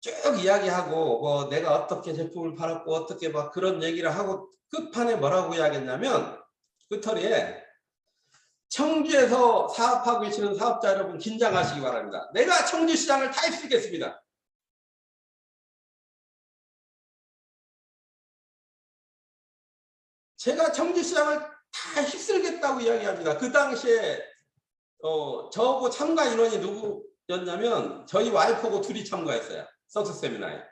쭉 이야기하고 뭐 내가 어떻게 제품을 팔았고 어떻게 막 그런 얘기를 하고 끝판에 뭐라고 이야기했냐면 끝터리에 청주에서 사업하고 계시는 사업자 여러분 긴장하시기 바랍니다. 내가 청주시장을 다 휩쓸겠습니다. 제가 청주시장을 다 휩쓸겠다고 이야기합니다. 그 당시에 저하고 참가 인원이 누구였냐면 저희 와이프하고 둘이 참가했어요. 석세스 세미나에.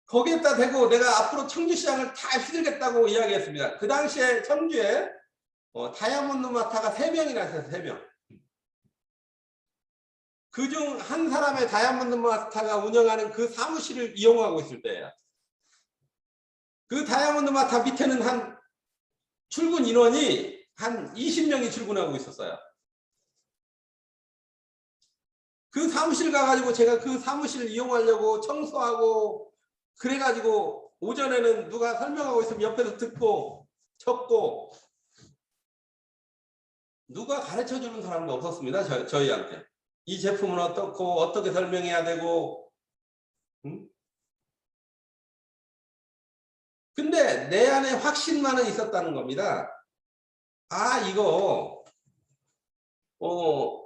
거기에다 대고 내가 앞으로 청주시장을 다 휩쓸겠다고 이야기했습니다. 그 당시에 청주에 다이아몬드 마타가 3명이나 있어요. 3명. 그중 한 사람의 다이아몬드 마타가 운영하는 그 사무실을 이용하고 있을 때예요. 그 다이아몬드 마타 밑에는 한 출근 인원이 한 20명이 출근하고 있었어요. 그 사무실 가가지고 제가 그 사무실을 이용하려고 청소하고 그래가지고 오전에는 누가 설명하고 있으면 옆에서 듣고 적고 누가 가르쳐주는 사람도 없었습니다. 저희한테. 이 제품은 어떻고 어떻게 설명해야 되고 근데 내 안에 확신만은 있었다는 겁니다. 아 이거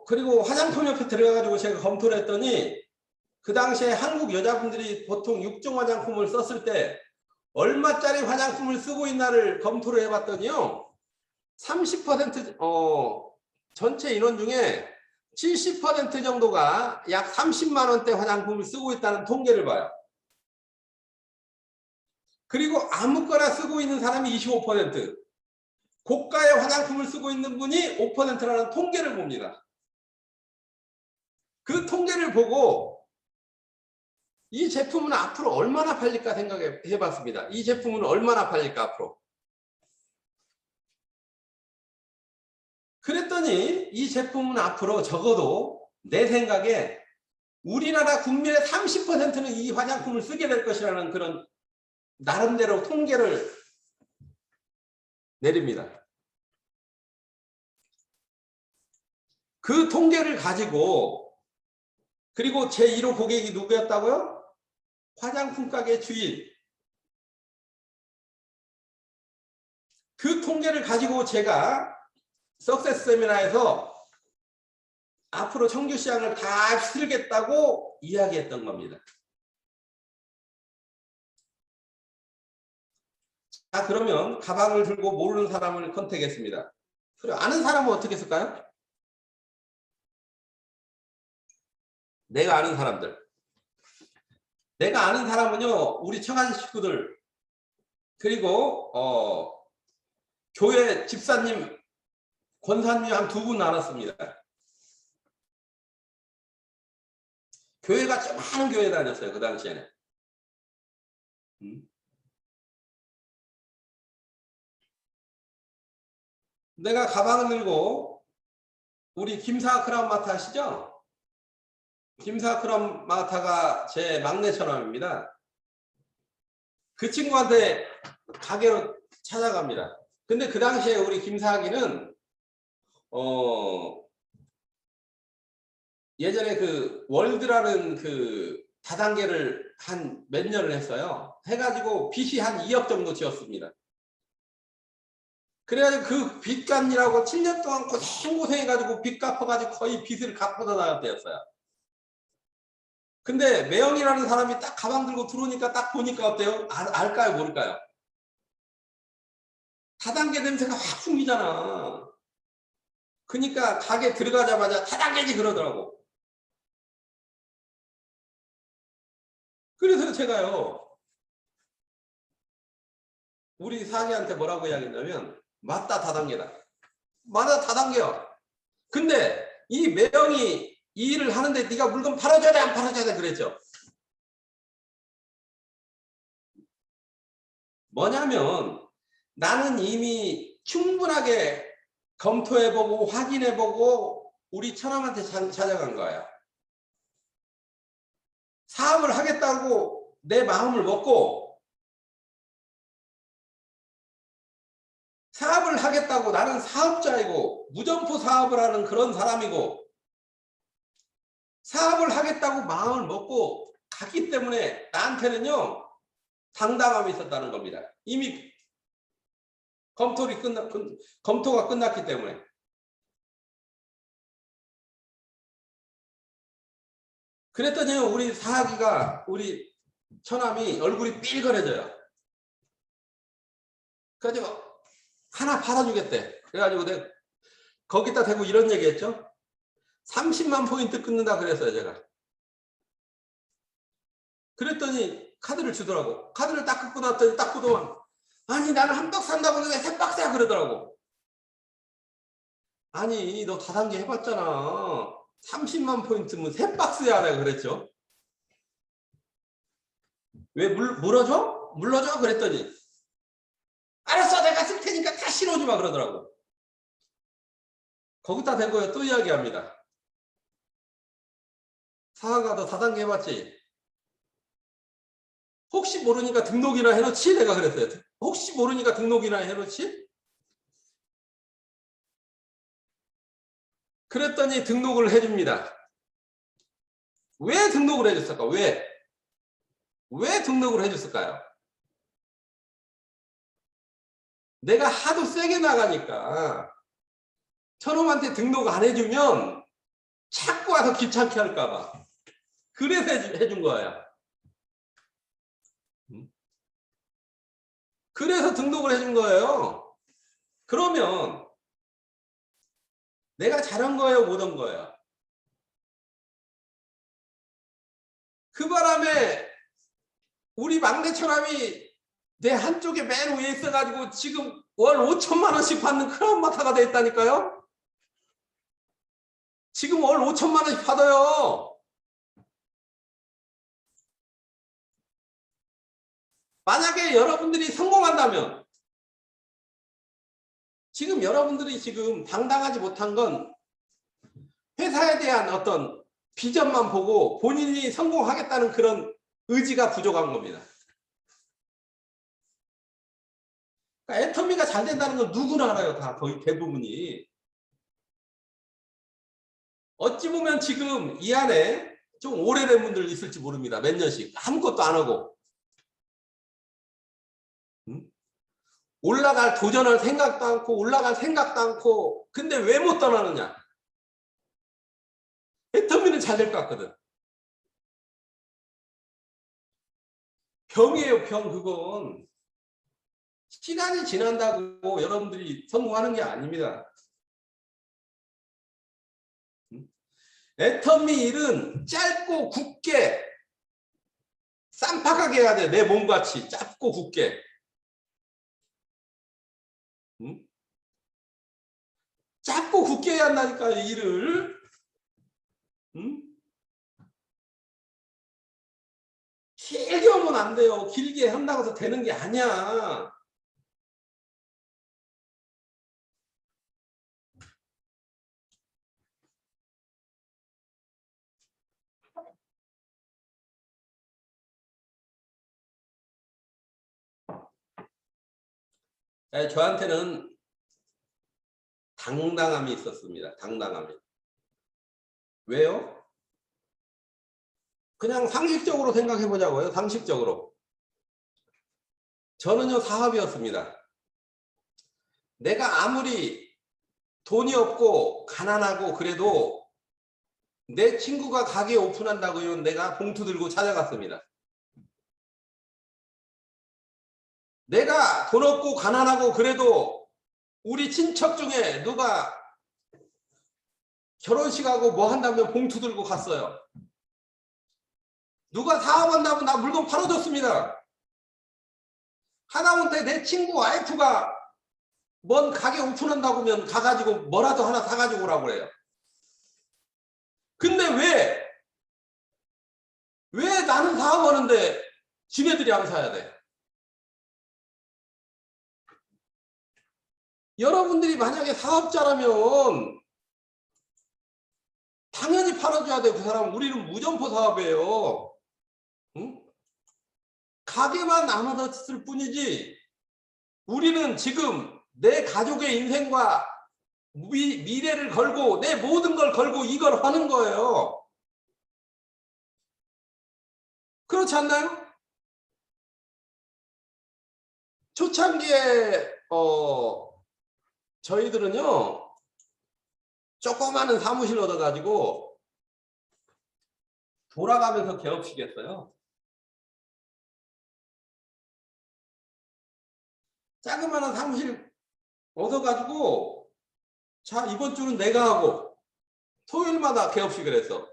그리고 화장품 옆에 들어가가지고 제가 검토를 했더니 그 당시에 한국 여자분들이 보통 6종 화장품을 썼을 때 얼마짜리 화장품을 쓰고 있나를 검토를 해봤더니요. 30% 전체 인원 중에 70% 정도가 약 30만 원대 화장품을 쓰고 있다는 통계를 봐요. 그리고 아무거나 쓰고 있는 사람이 25%, 고가의 화장품을 쓰고 있는 분이 5%라는 통계를 봅니다. 그 통계를 보고 이 제품은 앞으로 얼마나 팔릴까 생각해 봤습니다. 이 제품은 얼마나 팔릴까 앞으로. 그랬더니 이 제품은 앞으로 적어도 내 생각에 우리나라 국민의 30%는 이 화장품을 쓰게 될 것이라는 그런 나름대로 통계를 내립니다. 그 통계를 가지고 그리고 제 1호 고객이 누구였다고요? 화장품 가게 주인. 그 통계를 가지고 제가 석세스 세미나에서 앞으로 청주 시장을 다 휩쓸겠다고 이야기했던 겁니다. 자, 그러면 가방을 들고 모르는 사람을 컨택했습니다. 그래, 아는 사람은 어떻게 했을까요? 내가 아는 사람들. 내가 아는 사람은요, 우리 처간 식구들, 그리고 교회 집사님, 권사님 한 2분 나눴습니다. 교회가 좀 많은 교회 다녔어요, 그 당시에는. 내가 가방을 들고 우리 김사 크라운마타 아시죠? 김사 크라운마타가 제 막내 처남입니다. 그 친구한테 가게로 찾아갑니다. 근데 그 당시에 우리 김사학이는 예전에 그 월드라는 그 다단계를 한 몇 년을 했어요. 해가지고 빚이 한 2억 정도 지었습니다. 그래가지고 그 빚 갚느라고 7년 동안 고생해가지고 빚 갚아가지고 거의 빚을 갚아서 나갈 때였어요. 근데 매형이라는 사람이 딱 가방 들고 들어오니까 딱 보니까 어때요? 알까요? 모를까요? 다단계 냄새가 확 풍기잖아. 그러니까 가게 들어가자마자 다단계지 그러더라고. 그래서 제가요. 우리 사기한테 뭐라고 이야기했냐면 맞다 다단계다. 맞아 다단계야. 근데 이 매형이 이 일을 하는데 네가 물건 팔아줘야 돼 안 팔아줘야 돼 그랬죠. 뭐냐면 나는 이미 충분하게 검토해보고 확인해보고 우리 처남한테 찾아간 거예요. 사업을 하겠다고 내 마음을 먹고 사업을 하겠다고 나는 사업자이고 무점포 사업을 하는 그런 사람이고 사업을 하겠다고 마음을 먹고 갔기 때문에 나한테는요 당당함이 있었다는 겁니다. 이미 검토가 끝났기 때문에. 그랬더니 우리 사학이가 우리 처남이 얼굴이 삘거려져요. 그래가지고 하나 받아주겠대. 그래가지고 내가 거기다 대고 이런 얘기했죠. 30만 포인트 끊는다 그랬어요 제가. 그랬더니 카드를 주더라고. 카드를 딱 끊고 났더니 딱 보더만 아니 나는 한 박스 산다고 왜 3박스야 그러더라고. 아니 너 다단계 해봤잖아. 30만 포인트면 3박스야 내가 그랬죠. 왜 물어줘? 물러줘? 그랬더니 다시 오지 마 그러더라고. 거기다 된 거예요. 또 이야기합니다. 사과가 너 4단계 해봤지? 혹시 모르니까 등록이나 해놓지? 내가 그랬어요. 혹시 모르니까 등록이나 해놓지? 그랬더니 등록을 해줍니다. 왜 등록을 해줬을까? 왜 등록을 해줬을까요? 내가 하도 세게 나가니까 저놈한테 등록 안 해주면 자꾸 와서 귀찮게 할까봐. 그래서 해준 거예요. 그래서 등록을 해준 거예요. 그러면 내가 잘한 거예요? 못한 거예요? 그 바람에 우리 막내 처남이 내 한쪽에 맨 위에 있어가지고 지금 월 5천만 원씩 받는 그런 마타가 돼 있다니까요. 지금 월 5천만 원씩 받아요. 만약에 여러분들이 성공한다면, 지금 여러분들이 지금 당당하지 못한 건 회사에 대한 어떤 비전만 보고 본인이 성공하겠다는 그런 의지가 부족한 겁니다. 그러니까 애터미가 잘 된다는 건 누구나 알아요. 다 거의 대부분이. 어찌 보면 지금 이 안에 좀 오래된 분들 있을지 모릅니다. 몇 년씩 아무것도 안 하고 올라갈 도전할 생각도 않고 올라갈 생각도 않고 근데 왜 못 떠나느냐. 애터미는 잘 될 것 같거든. 병이에요. 병. 그건 시간이 지난다고 여러분들이 성공하는 게 아닙니다. 애터미 일은 짧고 굵게 쌈박하게 해야 돼. 내 몸같이 짧고 굵게. 짧고 굵게 해야 한다니까 일을. 길게 하면 안 돼요. 길게 한다고 해서 되는 게 아니야. 저한테는 당당함이 있었습니다. 당당함이. 왜요? 그냥 상식적으로 생각해 보자고요. 상식적으로. 저는요 사업이었습니다. 내가 아무리 돈이 없고 가난하고 그래도 내 친구가 가게 오픈한다고 하면 내가 봉투 들고 찾아갔습니다. 내가 돈 없고 가난하고 그래도 우리 친척 중에 누가 결혼식하고 뭐 한다면 봉투 들고 갔어요. 누가 사업한다면 나 물건 팔아줬습니다. 하다못해 내 친구 와이프가 뭔 가게 오픈한다고 하면 가가지고 뭐라도 하나 사가지고 오라고 그래요. 근데 왜 나는 사업하는데 지네들이 안 사야 돼? 여러분들이 만약에 사업자라면 당연히 팔아줘야 돼. 그 사람은. 우리는 무점포 사업이에요. 응? 가게만 안 얻었을 뿐이지 우리는 지금 내 가족의 인생과 미래를 걸고 내 모든 걸 걸고 이걸 하는 거예요. 그렇지 않나요? 초창기에 저희들은요 조그마한 사무실 얻어가지고 돌아가면서 개업식 했어요. 자그마한 사무실 얻어가지고 자 이번 주는 내가 하고 토요일마다 개업식을 했어.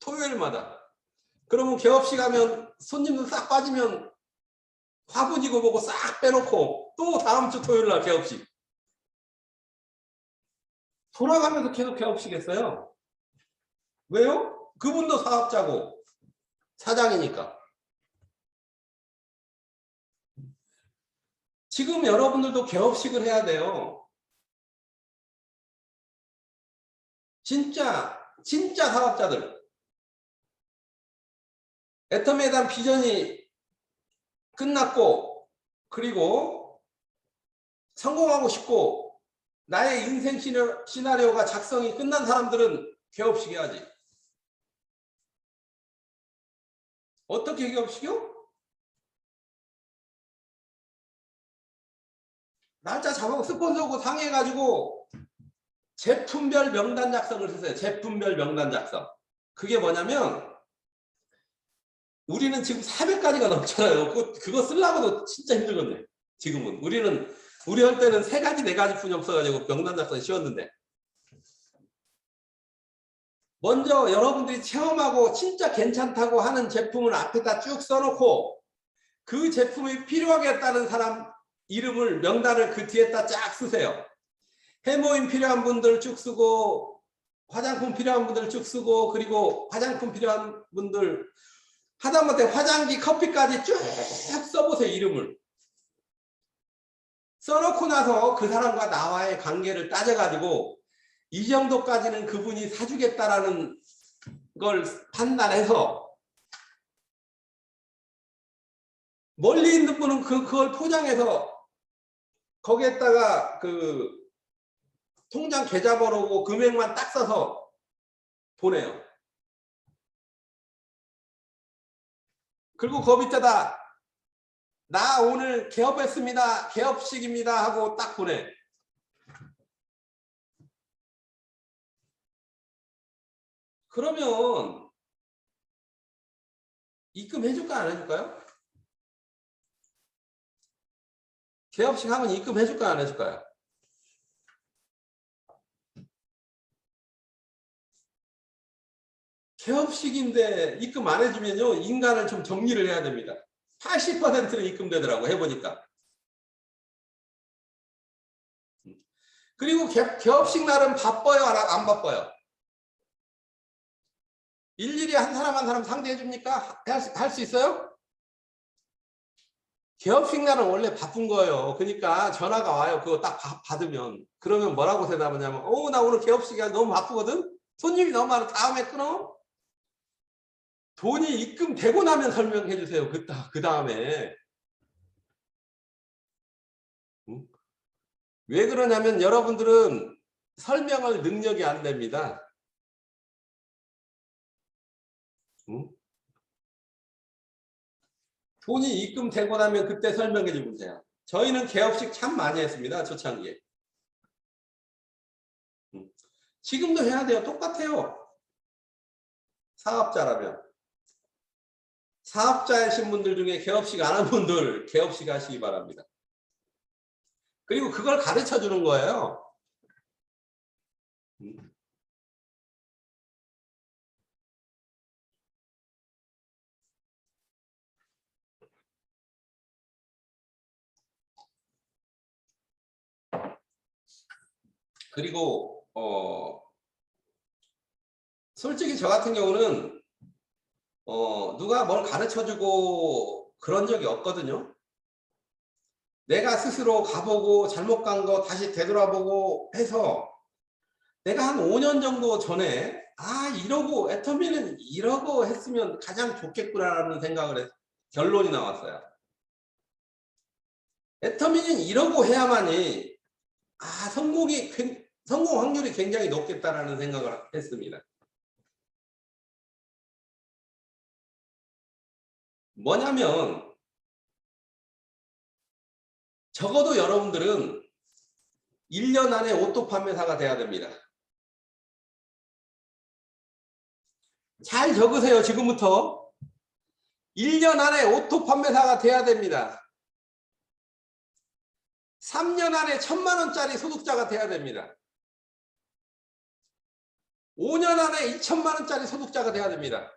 토요일마다. 그러면 개업식 하면 손님들 싹 빠지면 화분이고 뭐고 싹 빼놓고 또 다음 주 토요일 날 개업식. 돌아가면서 계속 개업식 했어요. 왜요? 그분도 사업자고 사장이니까. 지금 여러분들도 개업식을 해야 돼요. 진짜 사업자들. 애터미에 대한 비전이 끝났고, 그리고 성공하고 싶고, 나의 인생 시나리오가 작성이 끝난 사람들은 개업식 해야지. 어떻게 개업식이요? 날짜 잡아고 스폰서하고 상의해가지고 제품별 명단 작성을 했어요. 제품별 명단 작성. 그게 뭐냐면 우리는 지금 400가지가 넘잖아요. 그거 쓰려고도 진짜 힘들거든요. 지금은. 우리 할 때는 3가지, 4가지 뿐이 없어가지고 명단 작성이 쉬웠는데. 먼저 여러분들이 체험하고 진짜 괜찮다고 하는 제품을 앞에다 쭉 써놓고 그 제품이 필요하겠다는 사람 이름을 명단을 그 뒤에다 쫙 쓰세요. 해모임 필요한 분들 쭉 쓰고 화장품 필요한 분들 쭉 쓰고 그리고 화장품 필요한 분들 하다못해 화장지 커피까지 쭉 써보세요. 이름을 써놓고 나서 그 사람과 나와의 관계를 따져가지고 이 정도까지는 그분이 사주겠다라는 걸 판단해서 멀리 있는 분은 그걸 포장해서 거기에다가 그 통장 계좌번호고 금액만 딱 써서 보내요. 그리고 그 밑에다 나 오늘 개업했습니다. 개업식입니다 하고 딱 보내. 그러면 입금해줄까 안 해줄까요? 개업식 하면 입금해줄까 안 해줄까요? 개업식인데 입금 안 해주면요 인간을 좀 정리를 해야 됩니다. 80%는 입금되더라고 해보니까. 그리고 개업식 날은 바빠요 안 바빠요? 일일이 한 사람 상대해 줍니까? 할 수 있어요? 개업식 날은 원래 바쁜 거예요. 그러니까 전화가 와요. 그거 딱 받으면. 그러면 뭐라고 대답하냐면 나 오늘 개업식이야 너무 바쁘거든? 손님이 너무 많아. 다음에 끊어? 돈이 입금되고 나면 설명해 주세요. 그 다음에. 왜 그러냐면 여러분들은 설명할 능력이 안 됩니다. 돈이 입금되고 나면 그때 설명해 주면 돼요. 저희는 개업식 참 많이 했습니다. 초창기에. 지금도 해야 돼요. 똑같아요. 사업자라면. 사업자이신 분들 중에 개업식 안 한 분들 개업식 하시기 바랍니다. 그리고 그걸 가르쳐 주는 거예요. 그리고 솔직히 저 같은 경우는 누가 뭘 가르쳐주고 그런 적이 없거든요. 내가 스스로 가보고 잘못 간 거 다시 되돌아보고 해서 내가 한 5년 정도 전에 이러고 애터미는 이러고 했으면 가장 좋겠구나라는 생각을 해서 결론이 나왔어요. 애터미는 이러고 해야만이 성공 확률이 굉장히 높겠다라는 생각을 했습니다. 뭐냐면 적어도 여러분들은 1년 안에 오토 판매사가 돼야 됩니다. 잘 적으세요. 지금부터 1년 안에 오토 판매사가 돼야 됩니다. 3년 안에 1000만 원짜리 소득자가 돼야 됩니다. 5년 안에 2000만 원짜리 소득자가 돼야 됩니다.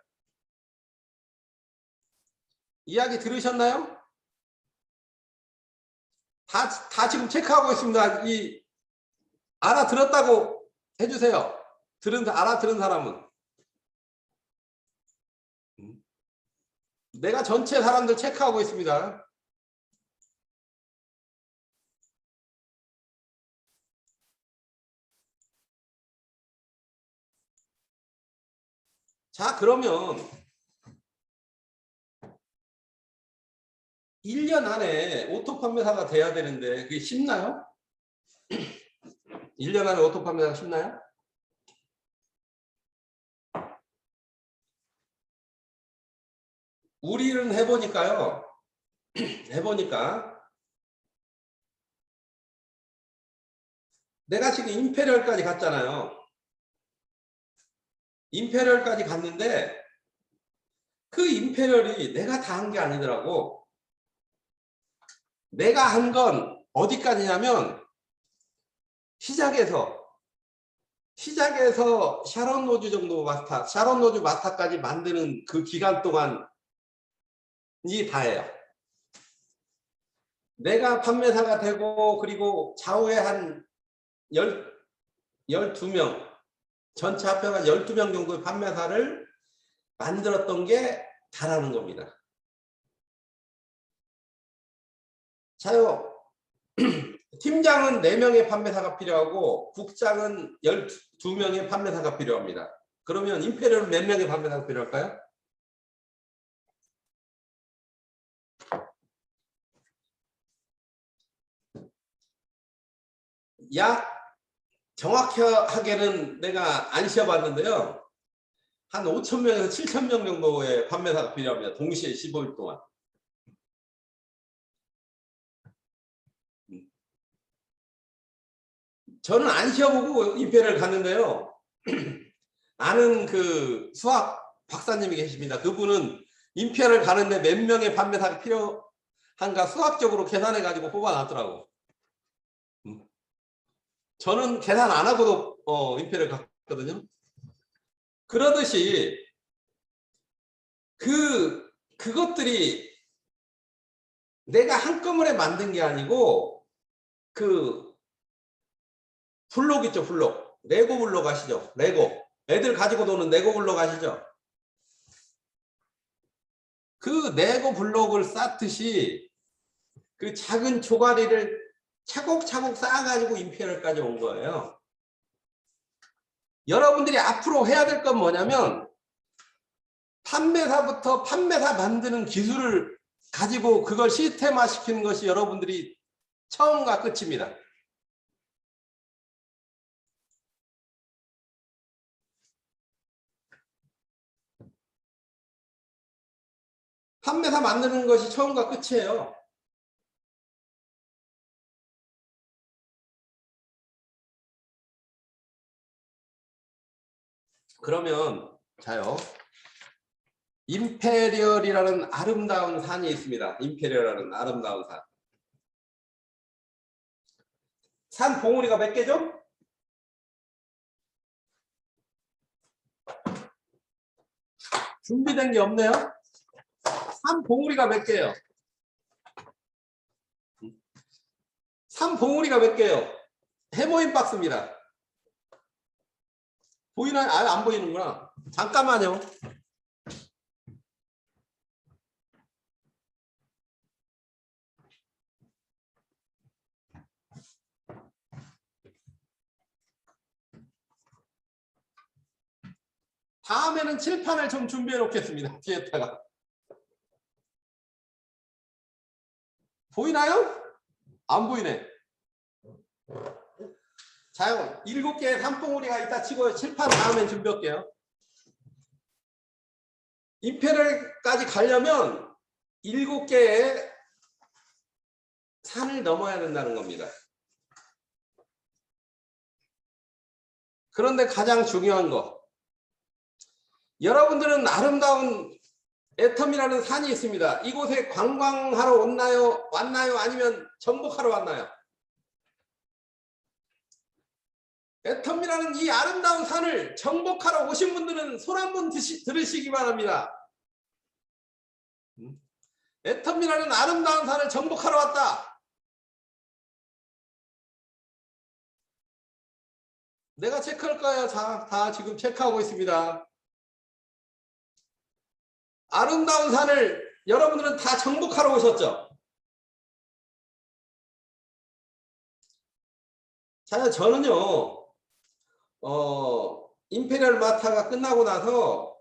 이야기 들으셨나요? 다 지금 체크하고 있습니다. 알아들었다고 해주세요. 알아들은 사람은. 내가 전체 사람들 체크하고 있습니다. 자, 그러면 1년 안에 오토 판매사가 돼야 되는데 그게 쉽나요? 1년 안에 오토 판매사가 쉽나요? 우리는 해보니까요. 해보니까 내가 지금 임페리얼까지 갔잖아요. 임페리얼까지 갔는데 그 임페리얼이 내가 다 한 게 아니더라고. 내가 한 건 어디까지냐면 시작에서 샤론 로즈 정도 마스터, 샤론 로즈 마스터까지 만드는 그 기간 동안이 다예요. 내가 판매사가 되고 그리고 좌우에 한 12명, 전체 합해가 12명 정도의 판매사를 만들었던 게 다라는 겁니다. 자요. 팀장은 4명의 판매사가 필요하고 국장은 12명의 판매사가 필요합니다. 그러면 임페리얼은 몇 명의 판매사가 필요할까요? 약 정확하게는 내가 안 쉬어봤는데요. 한 5,000명에서 7,000명 정도의 판매사가 필요합니다. 동시에 15일 동안. 저는 안 쉬어보고 임페리얼 갔는데요. 아는 그 수학 박사님이 계십니다. 그분은 임페리얼 가는데 몇 명의 판매사가 필요한가 수학적으로 계산해 가지고 뽑아놨더라고. 저는 계산 안 하고도 임페리얼 갔거든요. 그러듯이 그것들이 내가 한꺼번에 만든 게 아니고 그 블록 있죠, 블록. 레고 블록 아시죠? 레고. 애들 가지고 노는 레고 블록 아시죠? 그 레고 블록을 쌓듯이 그 작은 조가리를 차곡차곡 쌓아가지고 임페리얼까지 온 거예요. 여러분들이 앞으로 해야 될 건 뭐냐면 판매사부터 판매사 만드는 기술을 가지고 그걸 시스템화 시키는 것이 여러분들이 처음과 끝입니다. 판매사 만드는 것이 처음과 끝이에요. 그러면 자요. 임페리얼이라는 아름다운 산이 있습니다. 임페리얼이라는 아름다운 산. 산 봉우리가 몇 개죠? 준비된 게 없네요. 산 봉우리가 몇 개예요? 산 봉우리가 몇 개예요? 해모인 박스입니다. 보이나요? 아, 안 보이는구나. 잠깐만요. 다음에는 칠판을 좀 준비해 놓겠습니다. 뒤에다가. 보이나요? 안 보이네. 자, 7개의 산봉우리가 있다 치고 칠판 다음에 준비할게요. 임페리얼까지 가려면 7개의 산을 넘어야 된다는 겁니다. 그런데 가장 중요한 거. 여러분들은 아름다운 애텀이라는 산이 있습니다. 이곳에 관광하러 왔나요? 아니면 정복하러 왔나요? 애텀이라는 이 아름다운 산을 정복하러 오신 분들은 손 한번 들으시기 바랍니다. 애텀이라는 아름다운 산을 정복하러 왔다. 내가 체크할 거예요. 자, 다 지금 체크하고 있습니다. 아름다운 산을 여러분들은 다 정복하러 오셨죠? 자, 저는요, 임페리얼 마타가 끝나고 나서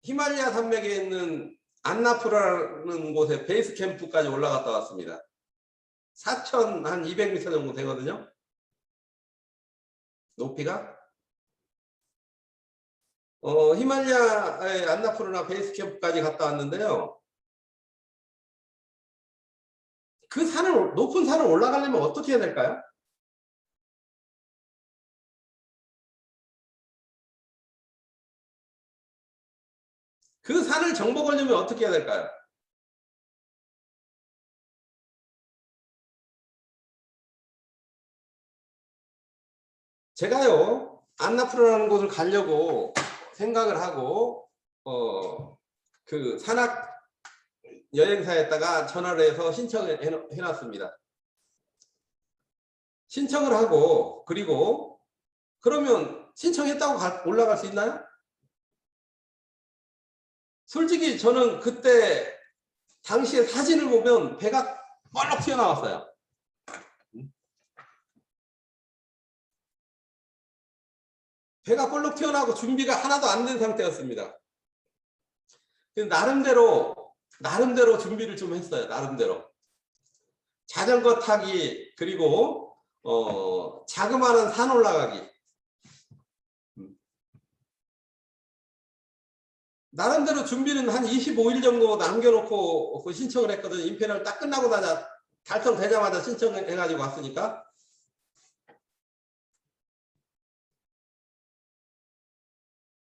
히말라야 산맥에 있는 안나푸라는 곳에 베이스 캠프까지 올라갔다 왔습니다. 4,200m 정도 되거든요. 높이가. 히말라야의 안나푸르나 베이스 캠프까지 갔다 왔는데요. 그 산을, 높은 산을 올라가려면 어떻게 해야 될까요? 그 산을 정복하려면 어떻게 해야 될까요? 제가요, 안나푸르라는 곳을 가려고 생각을 하고, 그 산악 여행사에다가 전화를 해서 신청을 해놨습니다. 신청을 하고, 그리고, 그러면 신청했다고 올라갈 수 있나요? 솔직히 저는 그때, 당시에 사진을 보면 배가 뻘럭 튀어나왔어요. 배가 뻘럭 튀어나오고 준비가 하나도 안 된 상태였습니다. 나름대로 준비를 좀 했어요. 나름대로. 자전거 타기, 그리고 자그마한 산 올라가기. 나름대로 준비는 한 25일 정도 남겨놓고 신청을 했거든요. 임페리얼 딱 끝나고 달성되자마자 신청해가지고 왔으니까.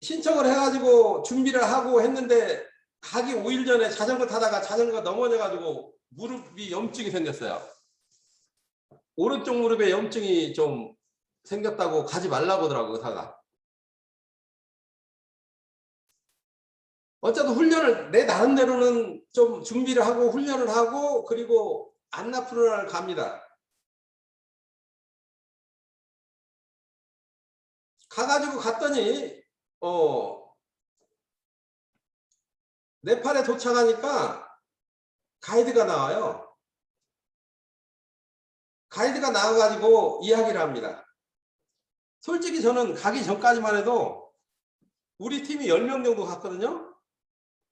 신청을 해가지고 준비를 하고 했는데 가기 5일 전에 자전거 타다가 자전거가 넘어져가지고 무릎이 염증이 생겼어요. 오른쪽 무릎에 염증이 좀 생겼다고 가지 말라고 하더라고요, 의사가. 어쨌든 훈련을 내 나름대로는 좀 준비를 하고 훈련을 하고 그리고 안나푸르나를 갑니다. 가가지고 갔더니 네팔에 도착하니까 가이드가 나와요. 가이드가 나와가지고 이야기를 합니다. 솔직히 저는 가기 전까지만 해도 우리 팀이 10명 정도 갔거든요.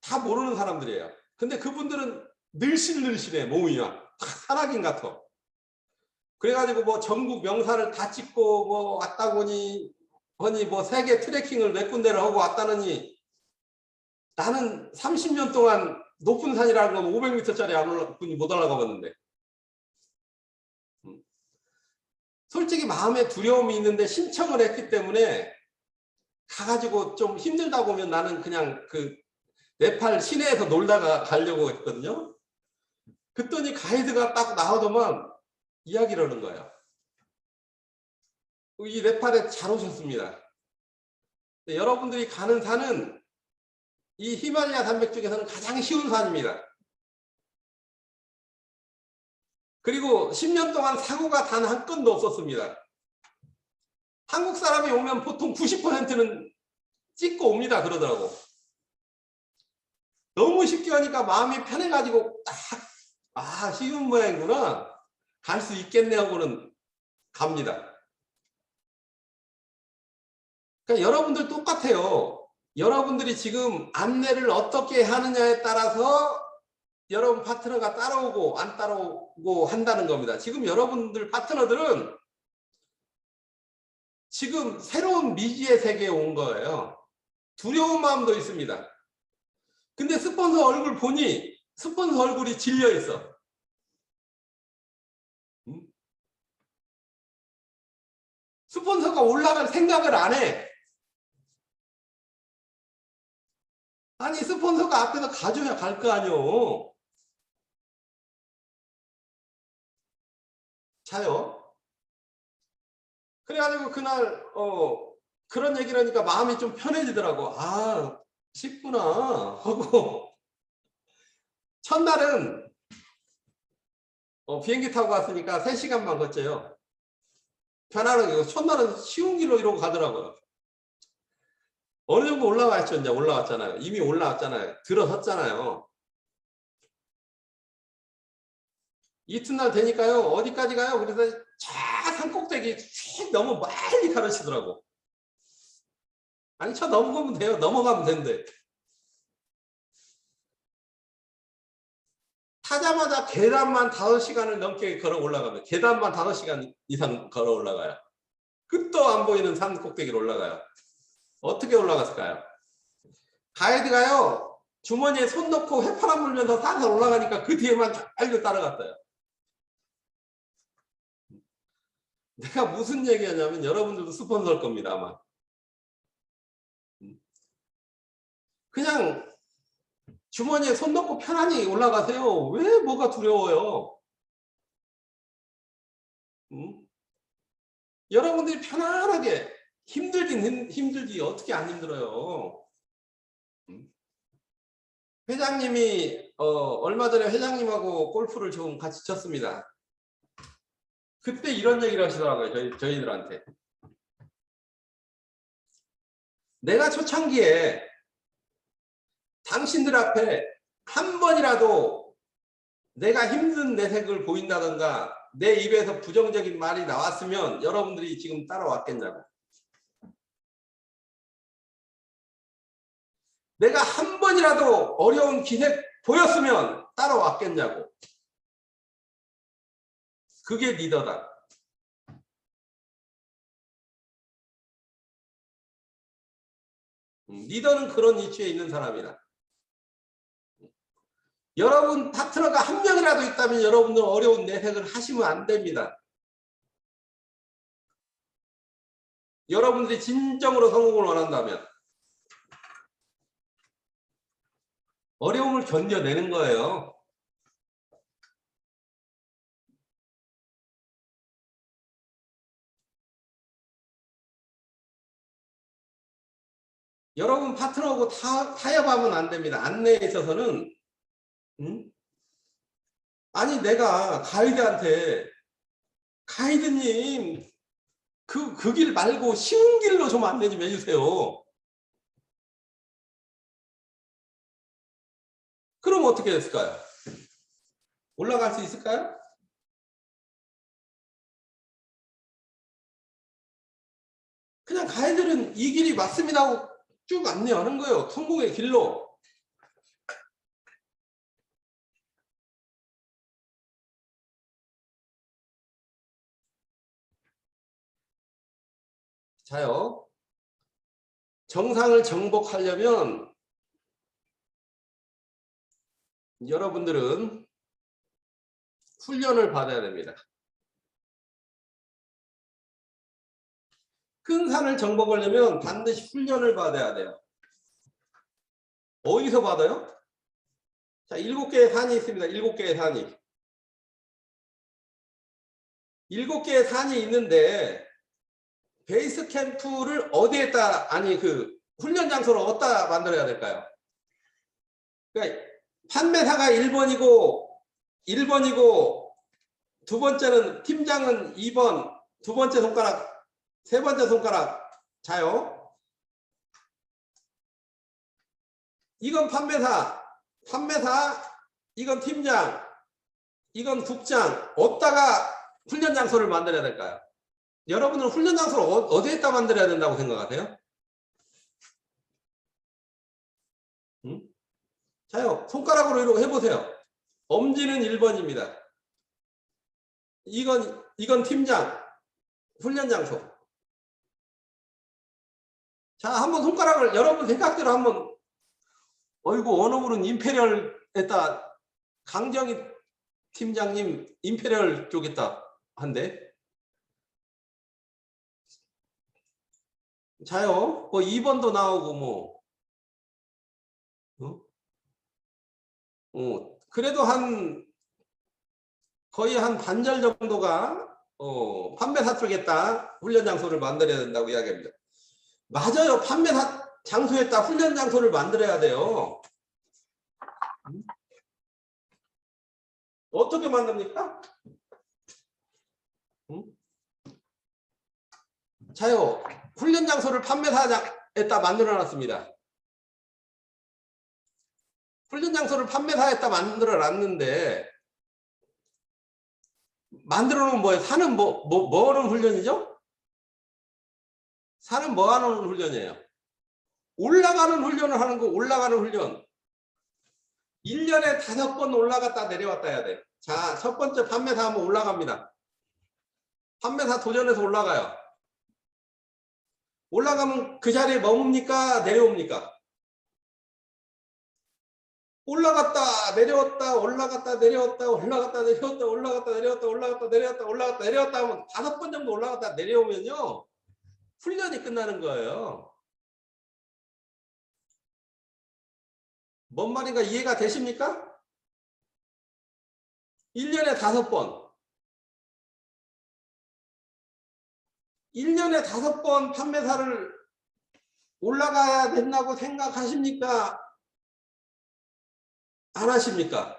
다 모르는 사람들이에요. 근데 그분들은 늘씬늘씬해, 몸이 막 산악인 같아. 그래가지고 뭐 전국 명산을 다 찍고 뭐 왔다 보니 뭐 세계 트레킹을 몇 군데를 하고 왔다느니 나는 30년 동안 높은 산이라는 건 500m짜리 못 올라가봤는데 솔직히 마음에 두려움이 있는데 신청을 했기 때문에 가가지고 좀 힘들다 보면 나는 그냥 그 네팔 시내에서 놀다가 가려고 했거든요. 그랬더니 가이드가 딱 나오더만 이야기를 하는 거예요. 이 네팔에 잘 오셨습니다. 여러분들이 가는 산은 이 히말라야 산맥 중에서는 가장 쉬운 산입니다. 그리고 10년 동안 사고가 단 한 건도 없었습니다. 한국 사람이 오면 보통 90%는 찍고 옵니다. 그러더라고. 너무 쉽게 하니까 마음이 편해가지고 딱 쉬운 모양이구나. 갈 수 있겠네 하고는 갑니다. 그러니까 여러분들 똑같아요. 여러분들이 지금 안내를 어떻게 하느냐에 따라서 여러분 파트너가 따라오고 안 따라오고 한다는 겁니다. 지금 여러분들 파트너들은 지금 새로운 미지의 세계에 온 거예요. 두려운 마음도 있습니다. 근데 스폰서 얼굴 보니 스폰서 얼굴이 질려 있어. 스폰서가 올라갈 생각을 안 해. 아니 스폰서가 앞에서 가져야 갈 거 아니오. 자요. 그래가지고 그날 그런 얘기를 하니까 마음이 좀 편해지더라고. 쉽구나 하고 첫날은 비행기 타고 왔으니까 3시간만 걷죠요. 편안하게. 첫날은 쉬운 길로 이러고 가더라고요. 어느 정도 올라왔죠. 이제 올라왔잖아요. 이미 올라왔잖아요. 들어섰잖아요. 이튿날 되니까요. 어디까지 가요? 그래서 저 산꼭대기 휙 너무 멀리 가르치더라고. 아니 저 넘어가면 돼요. 넘어가면 된대. 타자마자 계단만 5시간을 넘게 걸어 올라가면 계단만 5시간 이상 걸어 올라가요. 끝도 안 보이는 산 꼭대기로 올라가요. 어떻게 올라갔을까요? 가이드가요. 주머니에 손 넣고 휘파람 불면서 살살 올라가니까 그 뒤에만 달려 따라갔어요. 내가 무슨 얘기하냐면 여러분들도 스폰서일 겁니다. 아마. 그냥 주머니에 손 넣고 편안히 올라가세요. 왜 뭐가 두려워요? 여러분들이 편안하게 힘들긴 힘들지 어떻게 안 힘들어요? 회장님이 얼마 전에 회장님하고 골프를 좀 같이 쳤습니다. 그때 이런 얘기를 하시더라고요. 저희들한테. 내가 초창기에 당신들 앞에 한 번이라도 내가 힘든 내색을 보인다던가 내 입에서 부정적인 말이 나왔으면 여러분들이 지금 따라왔겠냐고. 내가 한 번이라도 어려운 기색 보였으면 따라왔겠냐고. 그게 리더다. 리더는 그런 이치에 있는 사람이다. 여러분 파트너가 한 명이라도 있다면 여러분들 어려운 내색을 하시면 안 됩니다. 여러분들이 진정으로 성공을 원한다면 어려움을 견뎌내는 거예요. 여러분 파트너하고 타협하면 안 됩니다. 안내에 있어서는 아니 내가 가이드한테 가이드님 그 길 말고 쉬운 길로 좀 안내 좀 해주세요. 그럼 어떻게 됐을까요? 올라갈 수 있을까요? 그냥 가이드는 이 길이 맞습니다 하고 쭉 안내하는 거예요. 성공의 길로. 자요. 정상을 정복하려면 여러분들은 훈련을 받아야 됩니다. 큰 산을 정복하려면 반드시 훈련을 받아야 돼요. 어디서 받아요? 자, 7개의 산이 있습니다. 7개의 산이. 7개의 산이 있는데 베이스 캠프를 어디에다 그 훈련 장소를 어디다 만들어야 될까요? 그러니까 판매사가 1번이고 두 번째는 팀장은 2번, 두 번째 손가락, 세 번째 손가락 자요. 이건 판매사, 이건 팀장, 이건 국장. 어디다가 훈련 장소를 만들어야 될까요? 여러분은 훈련 장소를 어디에다 만들어야 된다고 생각하세요? 자요. 손가락으로 이렇게 해보세요. 엄지는 1번입니다. 이건 팀장, 훈련 장소. 자, 한번 손가락을 여러분 생각대로 한번 어이구 어느 분은 임페리얼에다 강정희 팀장님 임페리얼 쪽에다 한대. 자요. 뭐 2번도 나오고 뭐. 그래도 거의 한 반절 정도가 판매사 쪽에다 훈련 장소를 만들어야 된다고 이야기합니다. 맞아요. 판매사 장소에다 훈련 장소를 만들어야 돼요. 어떻게 만듭니까? 자요. 훈련 장소를 판매사에다 만들어 놨습니다. 훈련 장소를 판매사에다 만들어 놨는데 만들어 놓으면 뭐예요? 산은 뭐 하는 훈련이죠? 산은 뭐 하는 훈련이에요? 올라가는 훈련을 하는 거. 올라가는 훈련. 1년에 5번 올라갔다 내려왔다 해야 돼. 자, 첫 번째 판매사 한번 올라갑니다. 판매사 도전해서 올라가요. 올라가면 그 자리에 머뭅니까? 내려옵니까? 올라갔다 내려왔다 올라갔다 내려왔다 올라갔다 내려왔다 올라갔다 내려왔다 올라갔다 내려왔다 올라갔다 내려왔다 하면 5번 정도 올라갔다 내려오면요 훈련이 끝나는 거예요. 뭔 말인가 이해가 되십니까? 1년에 5번 1년에 5번 판매사를 올라가야 된다고 생각하십니까? 안 하십니까?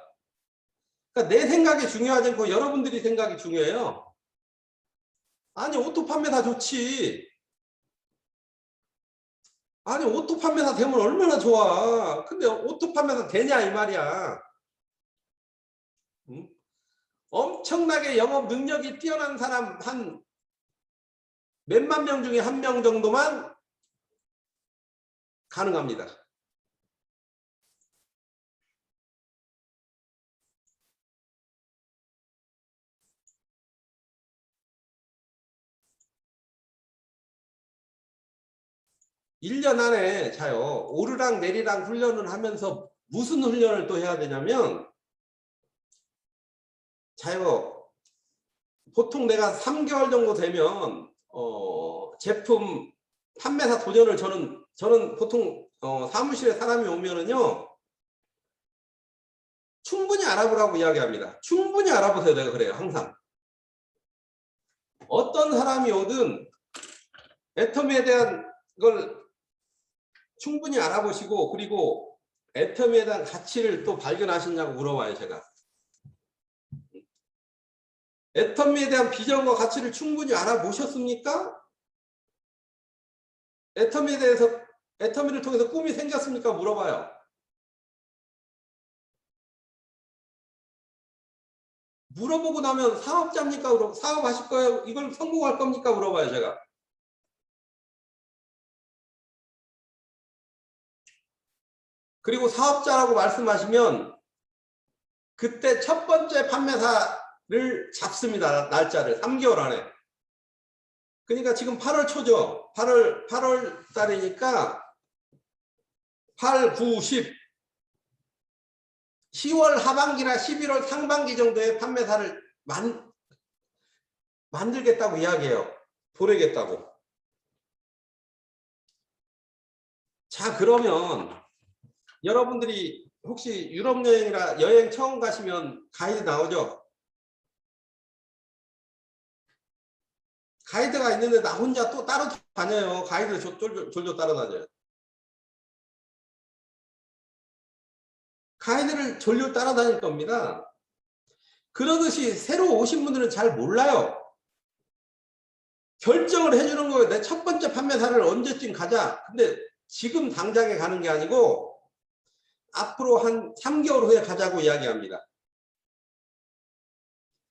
그러니까 내 생각이 중요하지 않고 여러분들이 생각이 중요해요. 아니 오토 판매사 좋지. 아니 오토 판매사 되면 얼마나 좋아. 근데 오토 판매사 되냐 이 말이야. 응? 엄청나게 영업 능력이 뛰어난 사람 한 몇만 명 중에 1명 정도만 가능합니다. 일 년 안에 자요 오르락 내리락 훈련을 하면서 무슨 훈련을 또 해야 되냐면 자요 보통 내가 3개월 정도 되면 제품 판매사 도전을 저는 보통 사무실에 사람이 오면은요 충분히 알아보라고 이야기합니다. 충분히 알아보세요. 내가 그래요. 항상 어떤 사람이 오든 애터미에 대한 걸 충분히 알아보시고 그리고 애터미에 대한 가치를 또 발견하셨냐고 물어봐요. 제가 애터미에 대한 비전과 가치를 충분히 알아보셨습니까? 애터미에 대해서 애터미를 통해서 꿈이 생겼습니까? 물어봐요. 물어보고 나면 사업자입니까? 사업하실 거예요? 이걸 성공할 겁니까? 물어봐요. 제가. 그리고 사업자라고 말씀하시면 그때 첫 번째 판매사를 잡습니다. 날짜를 3개월 안에. 그러니까 지금 8월 초죠. 8월 달이니까 8, 9, 10 10월 하반기나 11월 상반기 정도에 판매사를 만들겠다고 이야기해요. 보내겠다고. 자, 그러면 여러분들이 혹시 유럽 여행이나 여행 처음 가시면 가이드 나오죠? 가이드가 있는데 나 혼자 또 따로 다녀요. 가이드를 졸졸 따라다녀요. 가이드를 졸졸 따라다닐 겁니다. 그러듯이 새로 오신 분들은 잘 몰라요. 결정을 해주는 거예요. 내 첫 번째 판매사를 언제쯤 가자. 근데 지금 당장에 가는 게 아니고 앞으로 한 3개월 후에 가자고 이야기합니다.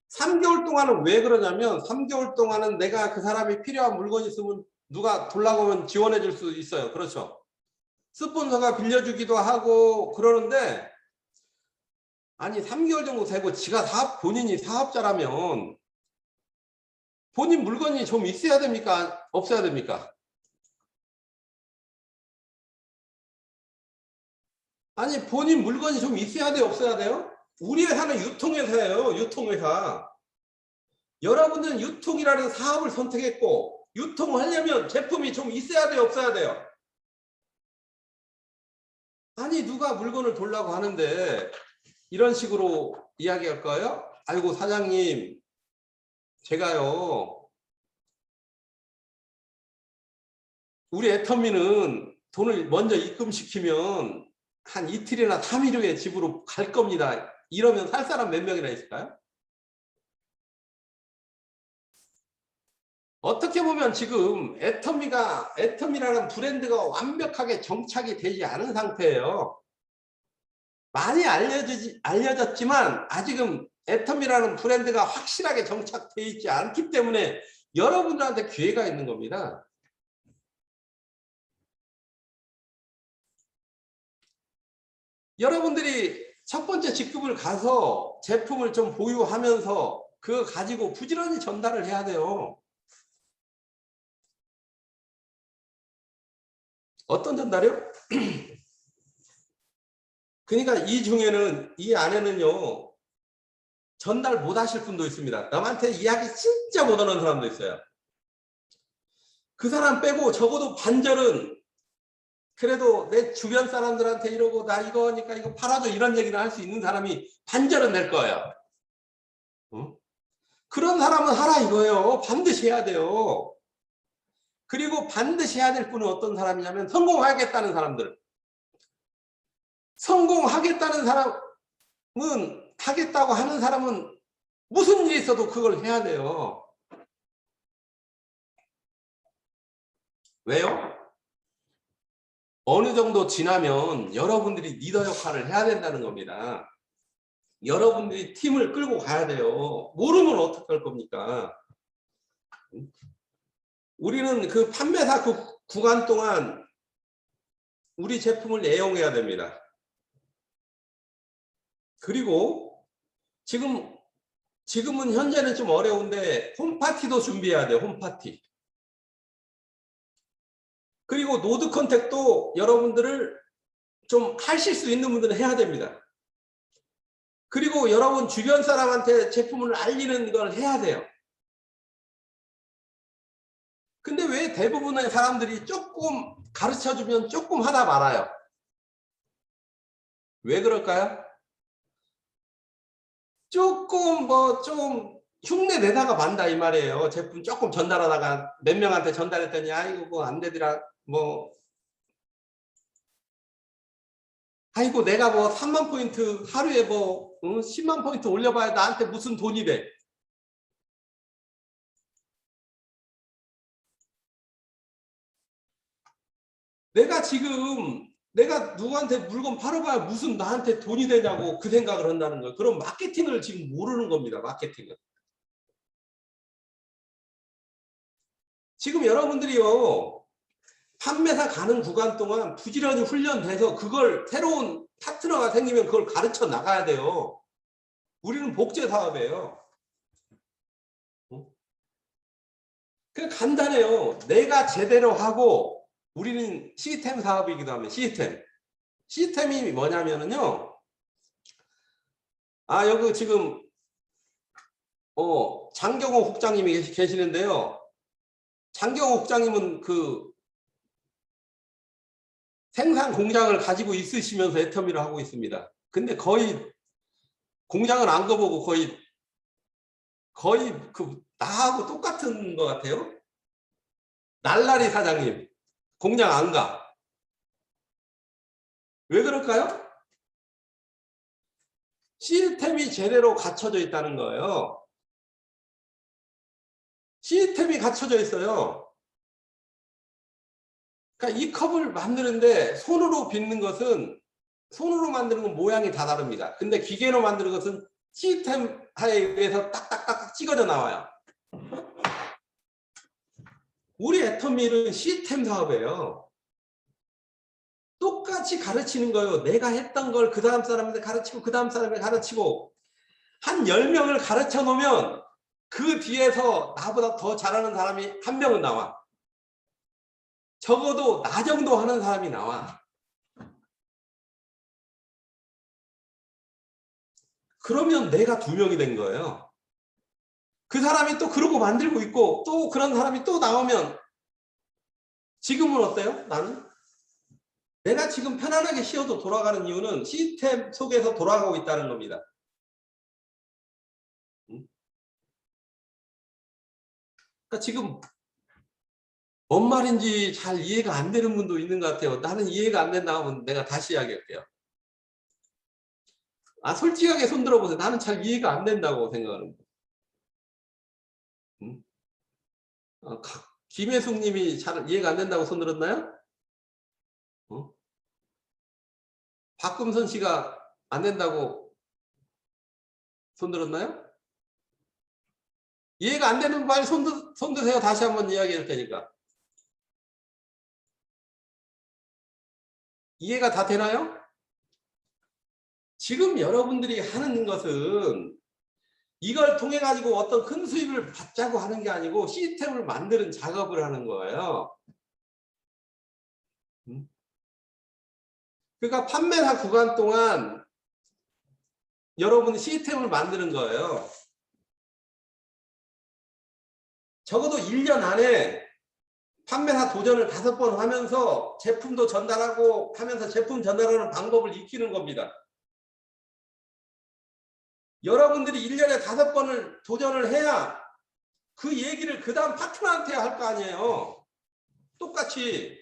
3개월 동안은 왜 그러냐면 3개월 동안은 내가 그 사람이 필요한 물건이 있으면 누가 돌라고 하면 지원해 줄 수 있어요. 그렇죠. 스폰서가 빌려주기도 하고 그러는데 아니 3개월 정도 되고 본인이 사업자라면 본인 물건이 좀 있어야 됩니까? 없어야 됩니까? 아니 본인 물건이 좀 있어야 돼요? 없어야 돼요? 우리 회사는 유통회사예요. 유통회사. 여러분들은 유통이라는 사업을 선택했고 유통을 하려면 제품이 좀 있어야 돼요? 없어야 돼요? 아니 누가 물건을 돌라고 하는데 이런 식으로 이야기할까요? 아이고 사장님 제가요 우리 애터미는 돈을 먼저 입금시키면 한 이틀이나 3일 후에 집으로 갈 겁니다. 이러면 살 사람 몇 명이나 있을까요? 어떻게 보면 지금 애터미라는 브랜드가 완벽하게 정착이 되지 않은 상태예요. 많이 알려졌지만 아직은 애터미라는 브랜드가 확실하게 정착되어 있지 않기 때문에 여러분들한테 기회가 있는 겁니다. 여러분들이 첫 번째 직급을 가서 제품을 좀 보유하면서 그거 가지고 부지런히 전달을 해야 돼요. 어떤 전달이요? 그러니까 이 중에는, 이 안에는요, 전달 못 하실 분도 있습니다. 남한테 이야기 진짜 못 하는 사람도 있어요. 그 사람 빼고 적어도 반절은 그래도 내 주변 사람들한테 이러고 나 이거 하니까 이거 팔아줘 이런 얘기를 할 수 있는 사람이 반절은 될 거예요. 어? 그런 사람은 하라 이거예요. 반드시 해야 돼요. 그리고 반드시 해야 될 분은 어떤 사람이냐면 성공하겠다는 사람들. 성공하겠다는 사람은, 하겠다고 하는 사람은 무슨 일이 있어도 그걸 해야 돼요. 왜요? 어느 정도 지나면 여러분들이 리더 역할을 해야 된다는 겁니다. 여러분들이 팀을 끌고 가야 돼요. 모르면 어떡할 겁니까? 우리는 그 판매사 구간 동안 우리 제품을 애용해야 됩니다. 그리고 지금은 현재는 좀 어려운데 홈파티도 준비해야 돼요. 홈파티. 그리고 노드 컨택도 여러분들을 좀 하실 수 있는 분들은 해야 됩니다. 그리고 여러분 주변 사람한테 제품을 알리는 걸 해야 돼요. 근데 왜 대부분의 사람들이 조금 가르쳐주면 조금 하다 말아요? 왜 그럴까요? 조금 좀 흉내 내다가 만다 이 말이에요. 제품 조금 전달하다가 몇 명한테 전달했더니 아이고 뭐 안 되더라. 뭐 아이고 내가 뭐 3만 포인트 하루에 뭐 10만 포인트 올려봐야 나한테 무슨 돈이 돼. 내가 누구한테 물건 팔아봐야 무슨 나한테 돈이 되냐고 그 생각을 한다는 거예요. 그럼 마케팅을 지금 모르는 겁니다. 마케팅을. 지금 여러분들이요. 판매사 가는 구간 동안 부지런히 훈련돼서 그걸 새로운 파트너가 생기면 그걸 가르쳐 나가야 돼요. 우리는 복제 사업이에요. 그냥 간단해요. 내가 제대로 하고 우리는 시스템 사업이기도 하면 시스템이 뭐냐면은요. 여기 지금 장경호 국장님이 계시는데요. 장경호 국장님은 그 생산 공장을 가지고 있으시면서 애터미를 하고 있습니다. 근데 거의 공장을 안 가보고 거의 그 나하고 똑같은 것 같아요. 날라리 사장님 공장 안 가. 왜 그럴까요? 시스템이 제대로 갖춰져 있다는 거예요. 시스템이 갖춰져 있어요. 그러니까 이 컵을 만드는데 손으로 만드는 건 모양이 다 다릅니다. 근데 기계로 만드는 것은 시스템 하에 의해서 딱딱딱 찍어져 나와요. 우리 애터미는 시스템 사업이에요. 똑같이 가르치는 거예요. 내가 했던 걸 그 다음 사람한테 가르치고 그 다음 사람한테 가르치고 한 10명을 가르쳐 놓으면 그 뒤에서 나보다 더 잘하는 사람이 한 명은 나와. 적어도 나 정도 하는 사람이 나와. 그러면 내가 2명이 된 거예요. 그 사람이 또 그러고 만들고 있고 또 그런 사람이 또 나오면 지금은 어때요? 나는? 내가 지금 편안하게 쉬어도 돌아가는 이유는 시스템 속에서 돌아가고 있다는 겁니다. 그러니까 지금 뭔 말인지 잘 이해가 안 되는 분도 있는 것 같아요. 나는 이해가 안 된다 하면 내가 다시 이야기할게요. 솔직하게 손 들어보세요. 나는 잘 이해가 안 된다고 생각하는 거예요. 김혜숙 님이 잘 이해가 안 된다고 손 들었나요? 박금선 씨가 안 된다고 손 들었나요? 이해가 안 되는 말 손 드세요. 다시 한번 이야기할 테니까. 이해가 다 되나요? 지금 여러분들이 하는 것은 이걸 통해 가지고 어떤 큰 수익을 받자고 하는 게 아니고 시스템을 만드는 작업을 하는 거예요. 그러니까 판매사 구간 동안 여러분이 시스템을 만드는 거예요. 적어도 1년 안에 판매사 도전을 5번 하면서 제품도 전달하고 하면서 제품 전달하는 방법을 익히는 겁니다. 여러분들이 1년에 5번을 도전을 해야 그 얘기를 그 다음 파트너한테 할 거 아니에요. 똑같이.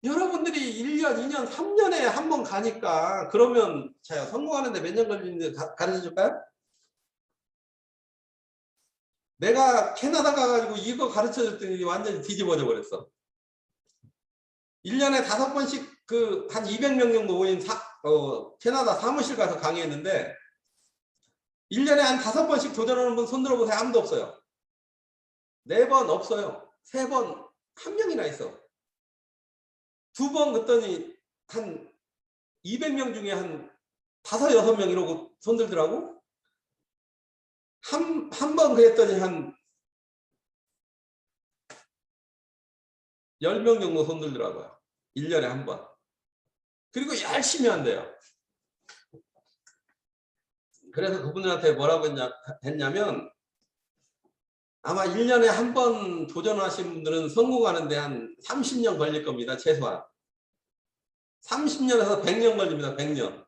여러분들이 1년, 2년, 3년에 한 번 가니까 그러면 제가 성공하는데 몇 년 걸리는지 가르쳐 줄까요? 내가 캐나다 가가지고 이거 가르쳐 줬더니 완전히 뒤집어져 버렸어. 1년에 5번씩 한 200명 정도 모인 캐나다 사무실 가서 강의했는데 1년에 한 5번씩 도전하는 분 손 들어보세요. 아무도 없어요. 4번 없어요. 3번 한 명이나 있어. 2번 그랬더니 한 200명 중에 한 5, 6명 이러고 손 들더라고. 한 번 그랬더니 한 10명 정도 손 들더라고요. 1년에 한 번. 그리고 열심히 한대요. 그래서 그분들한테 뭐라고 했냐면 아마 1년에 한 번 도전하신 분들은 성공하는데 한 30년 걸릴 겁니다. 최소한. 30년에서 100년 걸립니다. 100년.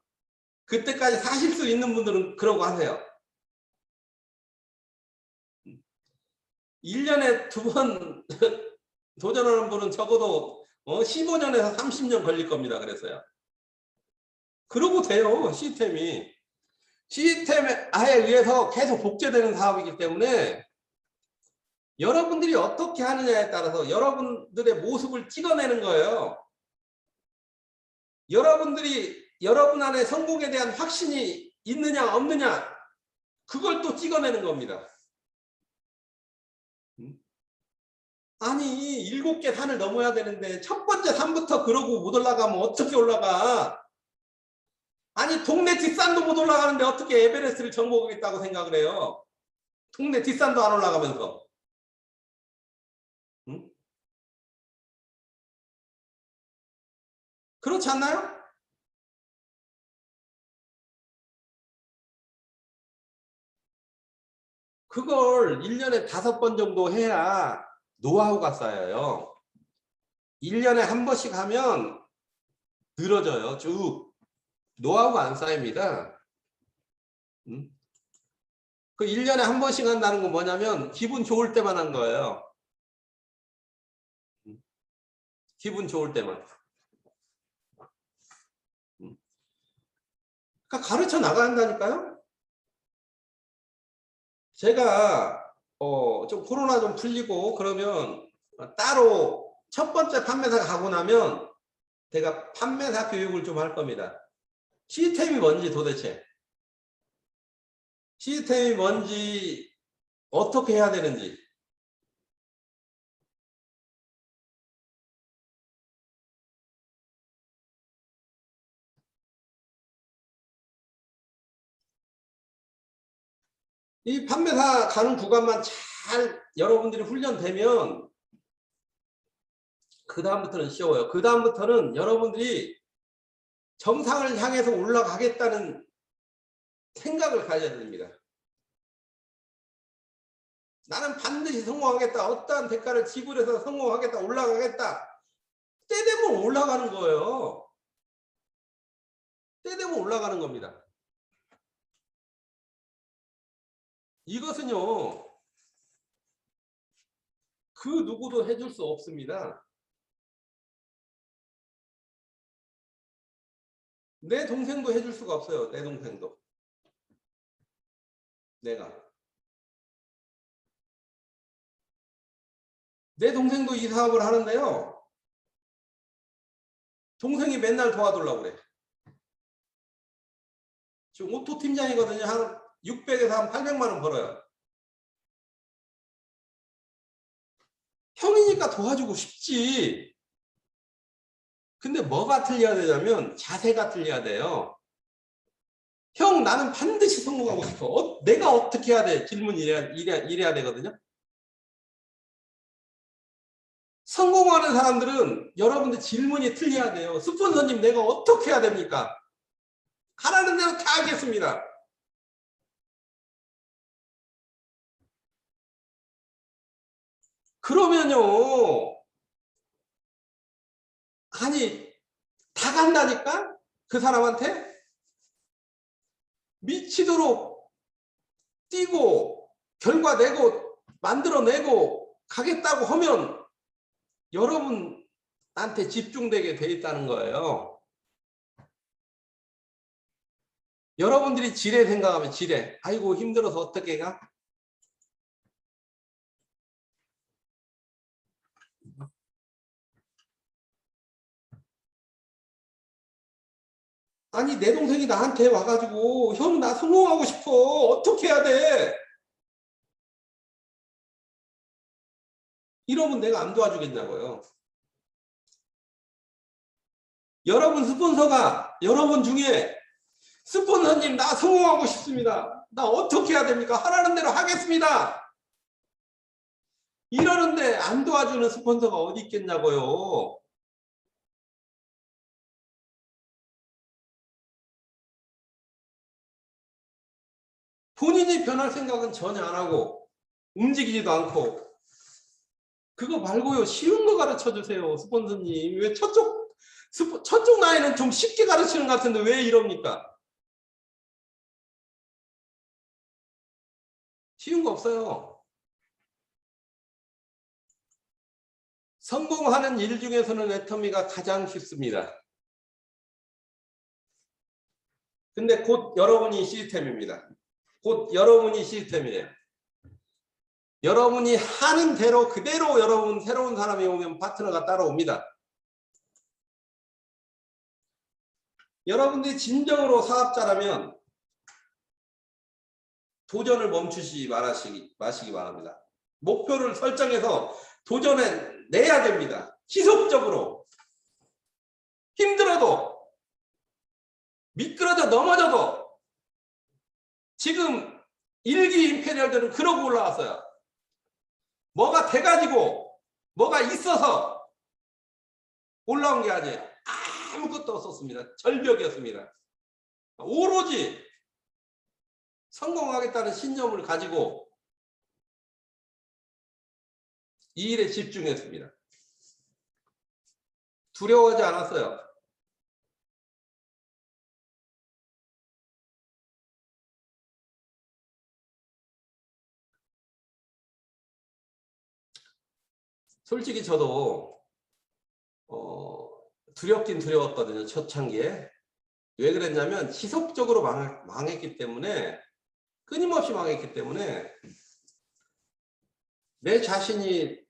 그때까지 사실 수 있는 분들은 그러고 하세요. 1년에 2번 도전하는 분은 적어도 15년에서 30년 걸릴 겁니다. 그래서요. 그러고 돼요. 시스템이. 시스템에 의해서 계속 복제되는 사업이기 때문에 여러분들이 어떻게 하느냐에 따라서 여러분들의 모습을 찍어내는 거예요. 여러분들이 여러분 안에 성공에 대한 확신이 있느냐 없느냐 그걸 또 찍어내는 겁니다. 아니 7개 산을 넘어야 되는데 첫 번째 산부터 그러고 못 올라가면 어떻게 올라가? 아니 동네 뒷산도 못 올라가는데 어떻게 에베레스트를 정복하겠다고 생각을 해요? 동네 뒷산도 안 올라가면서. 응? 그렇지 않나요? 그걸 1년에 5번 정도 해야 노하우가 쌓여요. 1년에 한 번씩 하면 늘어져요. 쭉. 노하우가 안 쌓입니다. 그 1년에 한 번씩 한다는 건 뭐냐면 기분 좋을 때만 한 거예요. 기분 좋을 때만. 그러니까 가르쳐 나가야 한다니까요. 제가 좀 코로나 좀 풀리고 그러면 따로 첫 번째 판매사가 가고 나면 제가 판매사 교육을 좀 할 겁니다. 시스템이 뭔지 도대체. 시스템이 뭔지 어떻게 해야 되는지. 이 판매사 가는 구간만 잘 여러분들이 훈련되면 그 다음부터는 쉬워요. 그 다음부터는 여러분들이 정상을 향해서 올라가겠다는 생각을 가져야 됩니다. 나는 반드시 성공하겠다. 어떠한 대가를 지불해서 성공하겠다. 올라가겠다. 때 되면 올라가는 거예요. 때 되면 올라가는 겁니다. 이것은요. 그 누구도 해줄 수 없습니다. 내 동생도 해줄 수가 없어요. 내 동생도. 내 동생도 이 사업을 하는데요. 동생이 맨날 도와주려고 그래. 지금 오토 팀장이거든요. 한 600에서 한 800만 원 벌어요. 형이니까 도와주고 싶지. 근데 뭐가 틀려야 되냐면 자세가 틀려야 돼요. 형, 나는 반드시 성공하고 싶어. 내가 어떻게 해야 돼? 질문 이래야 되거든요. 성공하는 사람들은 여러분들 질문이 틀려야 돼요. 스폰서님, 내가 어떻게 해야 됩니까? 하라는 대로 다 하겠습니다. 그러면요. 아니, 다 간다니까? 그 사람한테? 미치도록 뛰고 결과 내고 만들어내고 가겠다고 하면 여러분한테 집중되게 돼 있다는 거예요. 여러분들이 지레 생각하면 지레. 아이고 힘들어서 어떻게 가? 아니 내 동생이 나한테 와가지고 형 나 성공하고 싶어. 어떻게 해야 돼? 이러면 내가 안 도와주겠냐고요. 여러분 스폰서가 여러분 중에 스폰서님 나 성공하고 싶습니다. 나 어떻게 해야 됩니까? 하라는 대로 하겠습니다. 이러는데 안 도와주는 스폰서가 어디 있겠냐고요. 본인이 변할 생각은 전혀 안 하고 움직이지도 않고 그거 말고요. 쉬운 거 가르쳐 주세요. 스폰서님. 왜 저쪽 나이는 좀 쉽게 가르치는 것 같은데 왜 이럽니까? 쉬운 거 없어요. 성공하는 일 중에서는 애터미가 가장 쉽습니다. 근데 곧 여러분이 시스템입니다. 곧 여러분이 시스템이에요. 여러분이 하는 대로 그대로 여러분 새로운 사람이 오면 파트너가 따라옵니다. 여러분들이 진정으로 사업자라면 도전을 멈추지 마시기 바랍니다. 목표를 설정해서 도전해내야 됩니다. 지속적으로. 힘들어도 미끄러져 넘어져도 지금 일기 임페리얼들은 그러고 올라왔어요. 뭐가 돼가지고 뭐가 있어서 올라온 게 아니에요. 아무것도 없었습니다. 절벽이었습니다. 오로지 성공하겠다는 신념을 가지고 이 일에 집중했습니다. 두려워하지 않았어요. 솔직히 저도 두렵긴 두려웠거든요. 초창기에. 왜 그랬냐면 지속적으로 망했기 때문에 끊임없이 망했기 때문에 내 자신이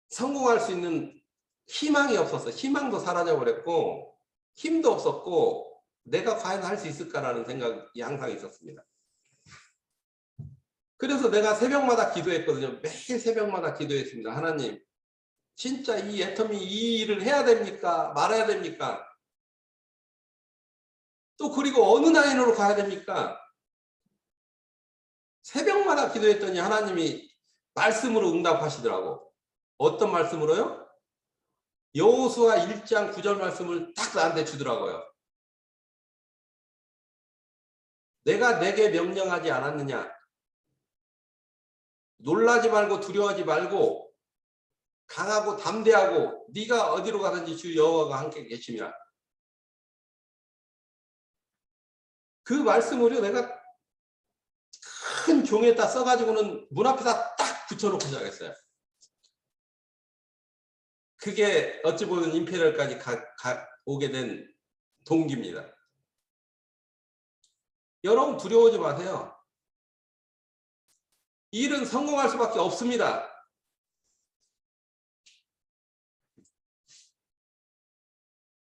성공할 수 있는 희망이 없었어요. 희망도 사라져버렸고 힘도 없었고 내가 과연 할 수 있을까라는 생각이 항상 있었습니다. 그래서 내가 새벽마다 기도했거든요. 매일 새벽마다 기도했습니다. 하나님, 진짜 이 애터미 이 일을 해야 됩니까? 말아야 됩니까? 또 그리고 어느 라인으로 가야 됩니까? 새벽마다 기도했더니 하나님이 말씀으로 응답하시더라고. 어떤 말씀으로요? 여호수아 1장 9절 말씀을 딱 나한테 주더라고요. 내가 내게 명령하지 않았느냐? 놀라지 말고 두려워하지 말고 강하고 담대하고 네가 어디로 가든지 주 여호와가 함께 계시며 그 말씀으로 내가 큰 종에다 써가지고는 문 앞에다 딱 붙여놓고 시작했어요. 그게 어찌 보면 임페리얼까지 오게 된 동기입니다. 여러분 두려워하지 마세요. 일은 성공할 수밖에 없습니다.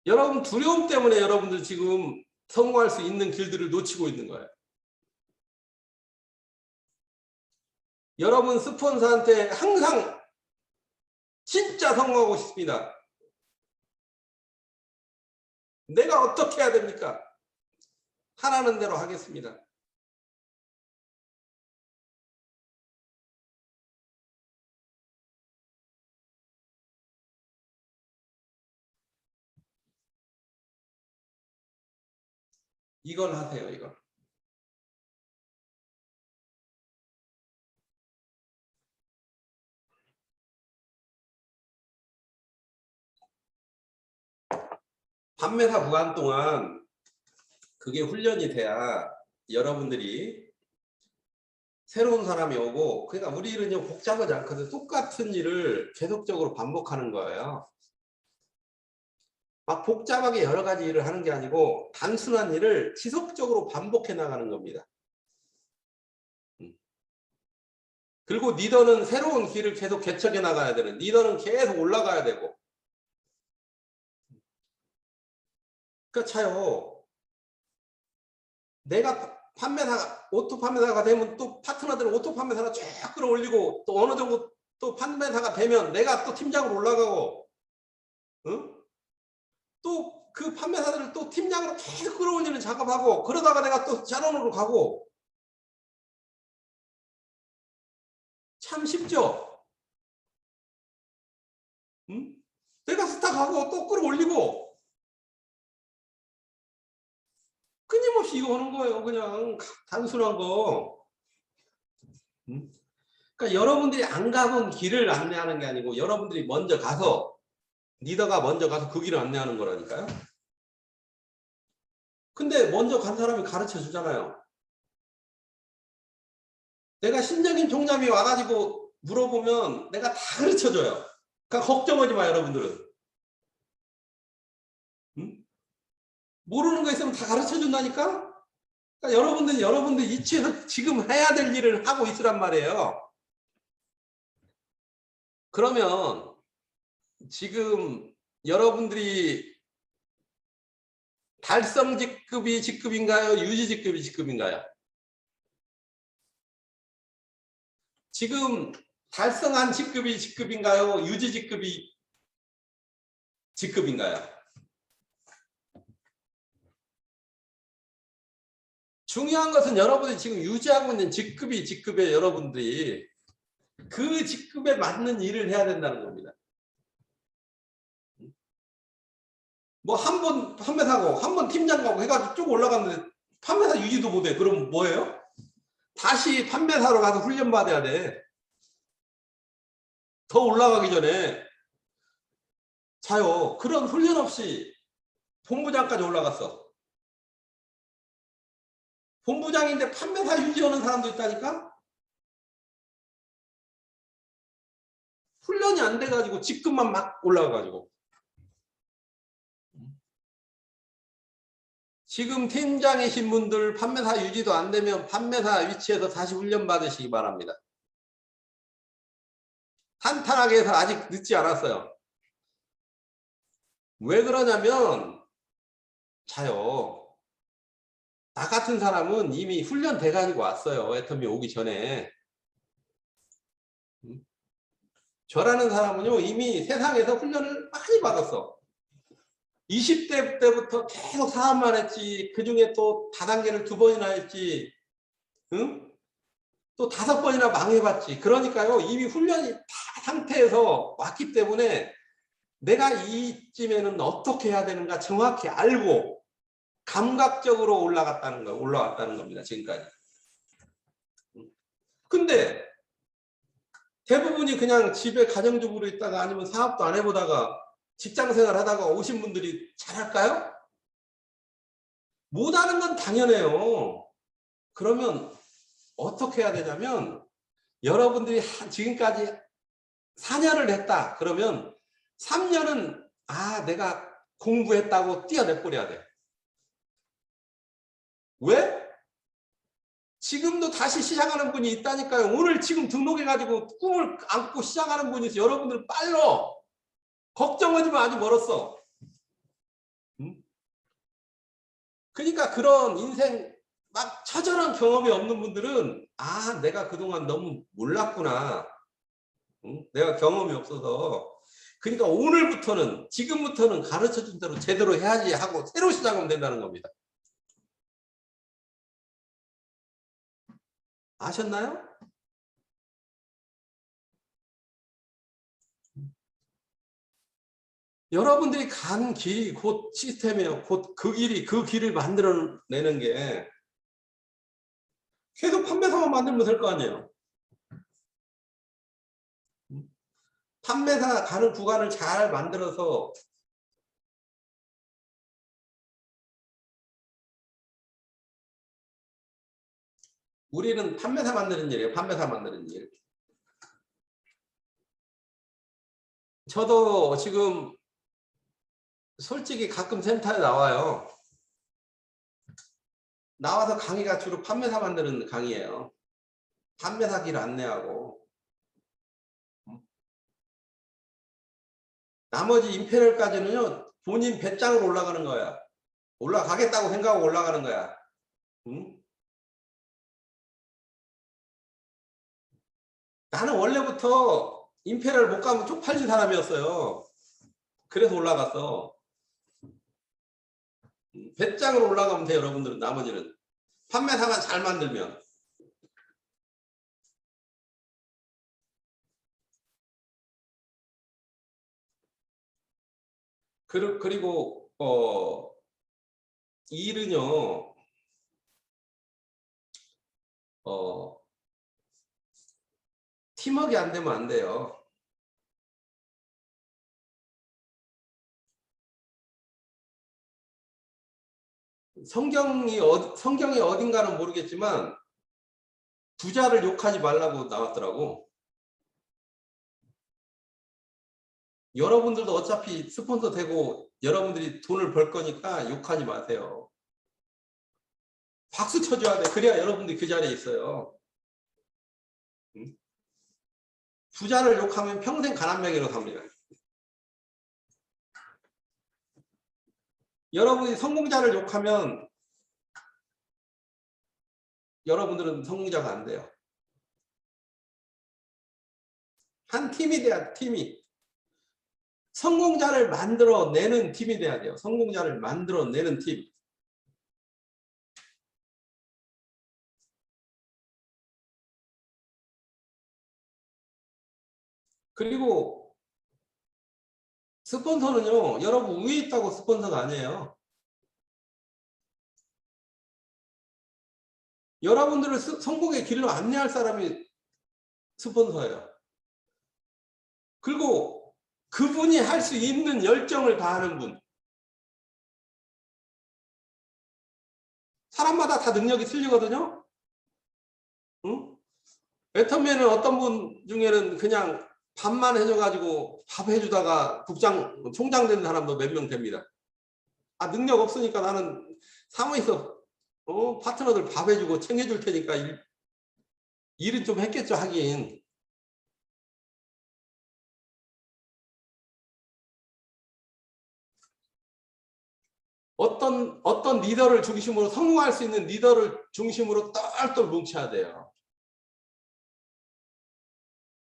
여러분 두려움 때문에 여러분들 지금 성공할 수 있는 길들을 놓치고 있는 거예요. 여러분 스폰서한테 항상 진짜 성공하고 싶습니다. 내가 어떻게 해야 됩니까? 하라는 대로 하겠습니다. 이걸 하세요, 이걸. 판매사 구간 동안 그게 훈련이 돼야 여러분들이 새로운 사람이 오고, 그러니까 우리 일은요 복잡하지 않거든요. 똑같은 일을 계속적으로 반복하는 거예요. 막 복잡하게 여러 가지 일을 하는 게 아니고 단순한 일을 지속적으로 반복해 나가는 겁니다. 그리고 리더는 새로운 길을 계속 개척해 나가야 되는, 리더는 계속 올라가야 되고. 그러니까 차요, 내가 판매사가, 오토 판매사가 되면 또 파트너들은 오토 판매사가 쫙 끌어올리고, 또 어느 정도 또 판매사가 되면 내가 또 팀장으로 올라가고, 응? 또 그 판매사들을 또 팀장으로 계속 끌어올리는 작업하고, 그러다가 내가 또 자론으로 가고. 참 쉽죠? 응? 내가 스탁하고 또 끌어올리고, 끊임없이 이거 하는 거예요. 그냥 단순한 거. 응? 그러니까 여러분들이 안 가본 길을 안내하는 게 아니고, 여러분들이 먼저 가서, 리더가 먼저 가서 그 길을 안내하는 거라니까요. 근데 먼저 간 사람이 가르쳐 주잖아요. 내가 신적인 종잡이 와가지고 물어보면 내가 다 가르쳐 줘요. 그러니까 걱정하지 마, 여러분들은. 응? 모르는 거 있으면 다 가르쳐 준다니까? 그러니까 여러분들 이치에서 지금 해야 될 일을 하고 있으란 말이에요. 그러면 지금 여러분들이 달성 직급이 직급인가요? 유지 직급이 직급인가요? 지금 달성한 직급이 직급인가요? 유지 직급이 직급인가요? 중요한 것은 여러분이 지금 유지하고 있는 직급이 직급에 여러분들이 그 직급에 맞는 일을 해야 된다는 겁니다. 뭐 한 번 판매사고 한 번 팀장 가고 해가지고 쭉 올라갔는데 판매사 유지도 못해. 그럼 뭐예요? 다시 판매사로 가서 훈련 받아야 돼. 더 올라가기 전에. 자요, 그런 훈련 없이 본부장까지 올라갔어. 본부장인데 판매사 유지하는 사람도 있다니까? 훈련이 안 돼가지고 직급만 막 올라가가지고. 지금 팀장이신 분들 판매사 유지도 안 되면 판매사 위치에서 다시 훈련 받으시기 바랍니다. 탄탄하게 해서 아직 늦지 않았어요. 왜 그러냐면, 자요, 나 같은 사람은 이미 훈련 돼가지고 왔어요. 애터미 오기 전에. 저라는 사람은요, 이미 세상에서 훈련을 많이 받았어. 20대 때부터 계속 사업만 했지. 그 중에 또 다단계를 2번이나 했지. 응? 또 5번이나 망해봤지. 그러니까요, 이미 훈련이 다 상태에서 왔기 때문에 내가 이쯤에는 어떻게 해야 되는가 정확히 알고 감각적으로 올라왔다는 겁니다. 지금까지. 근데 대부분이 그냥 집에 가정주부로 있다가 아니면 사업도 안 해보다가 직장생활 하다가 오신 분들이 잘할까요? 못하는 건 당연해요. 그러면 어떻게 해야 되냐면, 여러분들이 지금까지 4년을 했다. 그러면 3년은 내가 공부했다고 뛰어내버려야 돼. 왜? 지금도 다시 시작하는 분이 있다니까요. 오늘 지금 등록해가지고 꿈을 안고 시작하는 분이 있어요. 여러분들 빨라. 걱정하지 마. 아직 멀었어. 그러니까 그런 인생 막 처절한 경험이 없는 분들은 내가 그동안 너무 몰랐구나. 내가 경험이 없어서 그러니까 오늘부터는 지금부터는 가르쳐준 대로 제대로 해야지 하고 새로 시작하면 된다는 겁니다. 아셨나요? 여러분들이 간 길이 곧 시스템이에요. 곧 그 길을 만들어내는 게 계속 판매사만 만들면 될 거 아니에요. 판매사 가는 구간을 잘 만들어서 우리는 판매사 만드는 일이에요. 판매사 만드는 일. 저도 지금 솔직히 가끔 센터에 나와요. 나와서 강의가 주로 판매사 만드는 강의예요. 판매사 길 안내하고. 나머지 임페리얼까지는요. 본인 배짱으로 올라가는 거야. 올라가겠다고 생각하고 올라가는 거야. 응? 나는 원래부터 임페리얼 못 가면 쪽팔린 사람이었어요. 그래서 올라갔어. 배짱으로 올라가면 돼요. 여러분들은 나머지는. 판매사만 잘 만들면. 그리고 일은요. 팀워크가 안 되면 안 돼요. 성경이 어딘가는 모르겠지만 부자를 욕하지 말라고 나왔더라고. 여러분들도 어차피 스폰서 되고 여러분들이 돈을 벌 거니까 욕하지 마세요. 박수 쳐줘야 돼. 그래야 여러분들이 그 자리에 있어요. 응? 부자를 욕하면 평생 가난뱅이로 삽니다. 여러분이 성공자를 욕하면 여러분들은 성공자가 안 돼요. 한 팀이 돼야 팀이. 성공자를 만들어내는 팀이 돼야 돼요. 성공자를 만들어내는 팀. 그리고 스폰서는요. 여러분 위에 있다고 스폰서가 아니에요. 여러분들을 성공의 길로 안내할 사람이 스폰서예요. 그리고 그분이 할 수 있는 열정을 다하는 분. 사람마다 다 능력이 틀리거든요. 응? 애터미는 어떤 분 중에는 그냥 밥만 해줘가지고 밥 해주다가 총장 되는 사람도 몇 명 됩니다. 아, 능력 없으니까 나는 사무에서 파트너들 밥 해주고 챙겨줄 테니까 일은 좀 했겠죠, 하긴. 어떤 리더를 중심으로 성공할 수 있는 리더를 중심으로 똘똘 뭉쳐야 돼요.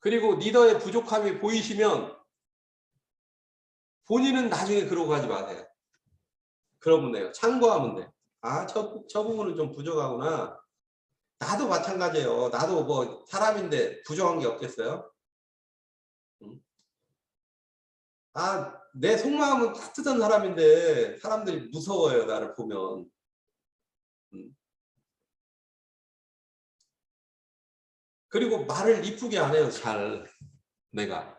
그리고 리더의 부족함이 보이시면 본인은 나중에 그러고 가지 마세요. 그러면 돼요. 참고하면 돼요. 아, 저 부분은 좀 부족하구나. 나도 마찬가지예요. 나도 뭐 사람인데 부족한 게 없겠어요? 아, 내 속마음은 따뜻한 사람인데 사람들이 무서워요. 나를 보면. 그리고 말을 이쁘게 안 해요. 잘. 내가.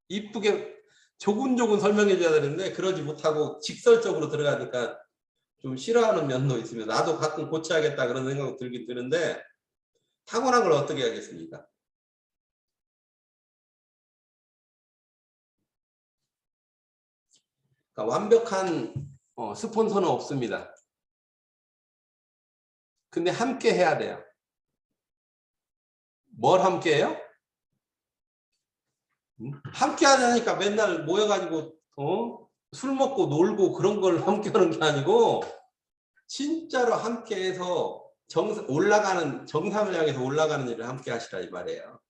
이쁘게 조근조근 설명해 줘야 되는데 그러지 못하고 직설적으로 들어가니까 좀 싫어하는 면도 있으면 나도 가끔 고쳐야겠다 그런 생각 들긴 드는데 타고난 걸 어떻게 하겠습니까? 그러니까 완벽한 스폰서는 없습니다. 근데 함께 해야 돼요. 뭘 함께 해요? 함께 하자니까 맨날 모여가지고 술 먹고 놀고 그런 걸 함께 하는 게 아니고 진짜로 함께 해서 정상을 향해서 올라가는 일을 함께 하시라 이 말이에요.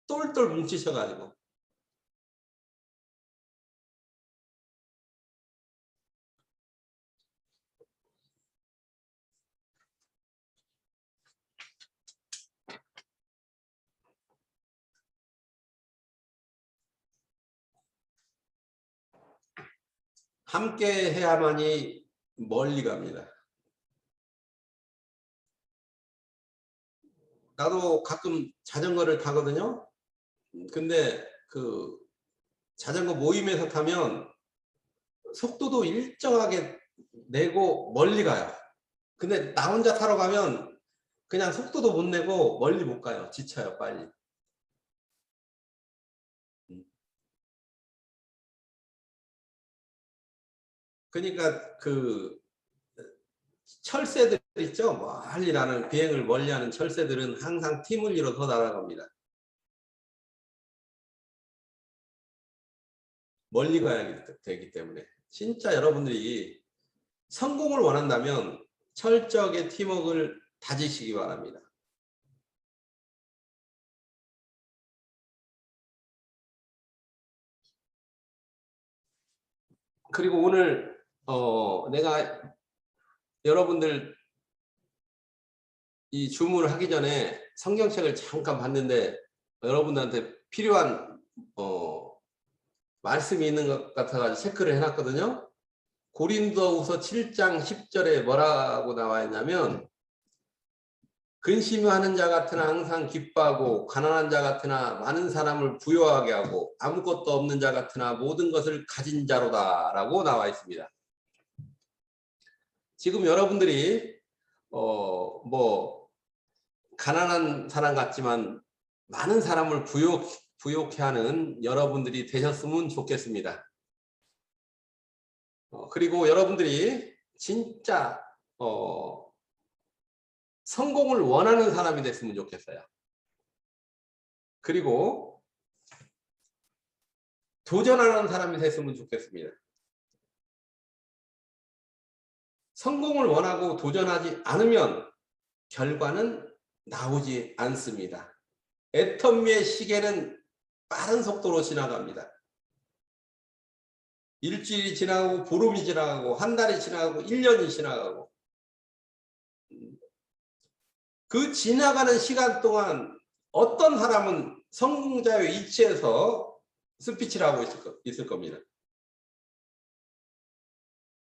똘똘 뭉치셔가지고. 함께 해야만이 멀리 갑니다. 나도 가끔 자전거를 타거든요. 근데 그 자전거 모임에서 타면 속도도 일정하게 내고 멀리 가요. 근데 나 혼자 타러 가면 그냥 속도도 못 내고 멀리 못 가요. 지쳐요, 빨리. 그러니까 그 철새들 있죠. 멀리 나는 비행을 멀리하는 철새들은 항상 팀을 이뤄서 날아갑니다. 멀리 가야 되기 때문에 진짜 여러분들이 성공을 원한다면 철저하게 팀워크를 다지시기 바랍니다. 그리고 오늘 내가 여러분들 이 주문을 하기 전에 성경책을 잠깐 봤는데 여러분들한테 필요한 말씀이 있는 것 같아가지고 체크를 해놨거든요. 고린도후서 7장 10절에 뭐라고 나와 있냐면 근심하는 자 같으나 항상 기뻐하고 가난한 자 같으나 많은 사람을 부유하게 하고 아무것도 없는 자 같으나 모든 것을 가진 자로다 라고 나와 있습니다. 지금 여러분들이 뭐 가난한 사람 같지만 많은 사람을 부욕해 하는 여러분들이 되셨으면 좋겠습니다. 그리고 여러분들이 진짜 성공을 원하는 사람이 됐으면 좋겠어요. 그리고 도전하는 사람이 됐으면 좋겠습니다. 성공을 원하고 도전하지 않으면 결과는 나오지 않습니다. 애터미의 시계는 빠른 속도로 지나갑니다. 일주일이 지나가고 보름이 지나가고 한 달이 지나가고 1년이 지나가고 그 지나가는 시간 동안 어떤 사람은 성공자의 위치에서 스피치를 하고 있을 겁니다.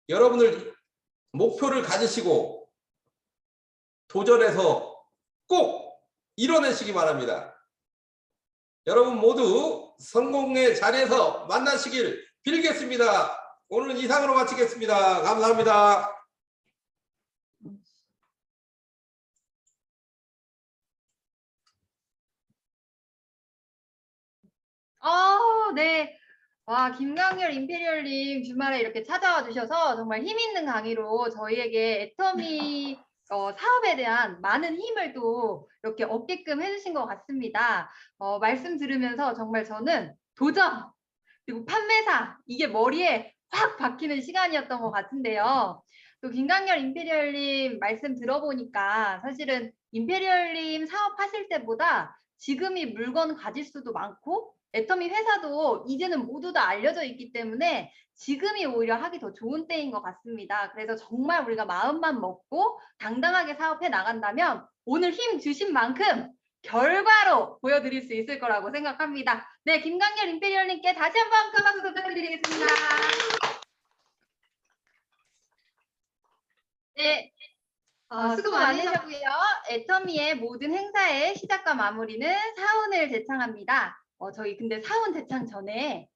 여러분들 목표를 가지시고 도전해서 꼭 이뤄내시기 바랍니다. 여러분 모두 성공의 자리에서 만나시길 빌겠습니다. 오늘은 이상으로 마치겠습니다. 감사합니다. 네. 와, 김강렬 임페리얼님 주말에 이렇게 찾아와 주셔서 정말 힘 있는 강의로 저희에게 애터미 사업에 대한 많은 힘을 또 이렇게 얻게끔 해주신 것 같습니다. 말씀 들으면서 정말 저는 도전 그리고 판매사 이게 머리에 확 박히는 시간이었던 것 같은데요. 또 김강렬 임페리얼님 말씀 들어보니까 사실은 임페리얼님 사업하실 때보다 지금이 물건 가질 수도 많고 애터미 회사도 이제는 모두 다 알려져 있기 때문에 지금이 오히려 하기 더 좋은 때인 것 같습니다. 그래서 정말 우리가 마음만 먹고 당당하게 사업해 나간다면 오늘 힘 주신 만큼 결과로 보여드릴 수 있을 거라고 생각합니다. 네, 김강렬 임페리얼님께 다시 한번 큰 박수 부탁드리겠습니다. 네, 수고 많으셨고요. 애터미의 모든 행사의 시작과 마무리는 사운을 제창합니다. 저희 근데 사운 제창 전에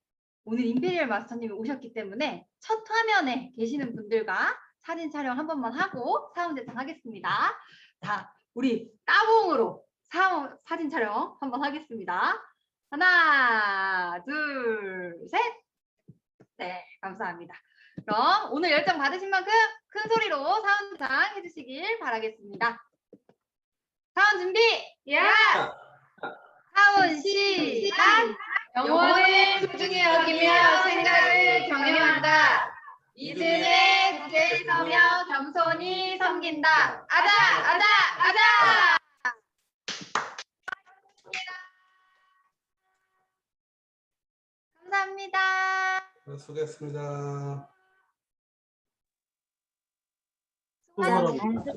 오늘 임페리얼 마스터님이 오셨기 때문에 첫 화면에 계시는 분들과 사진 촬영 한 번만 하고 사운 제창 하겠습니다. 자, 우리 따봉으로 사진 촬영 한번 하겠습니다. 하나, 둘, 셋. 네, 감사합니다. 그럼 오늘 열정 받으신 만큼 큰 소리로 사운 제창 해주시길 바라겠습니다. 사운 준비! 야! 사운 시작! 영혼을 소중히 여기며 생각을 경영한다. 이승의 국회에 서며 겸손히 섬긴다. 아자! 아자! 아자! 감사합니다. 수고했습니다. 수고하셨습니다.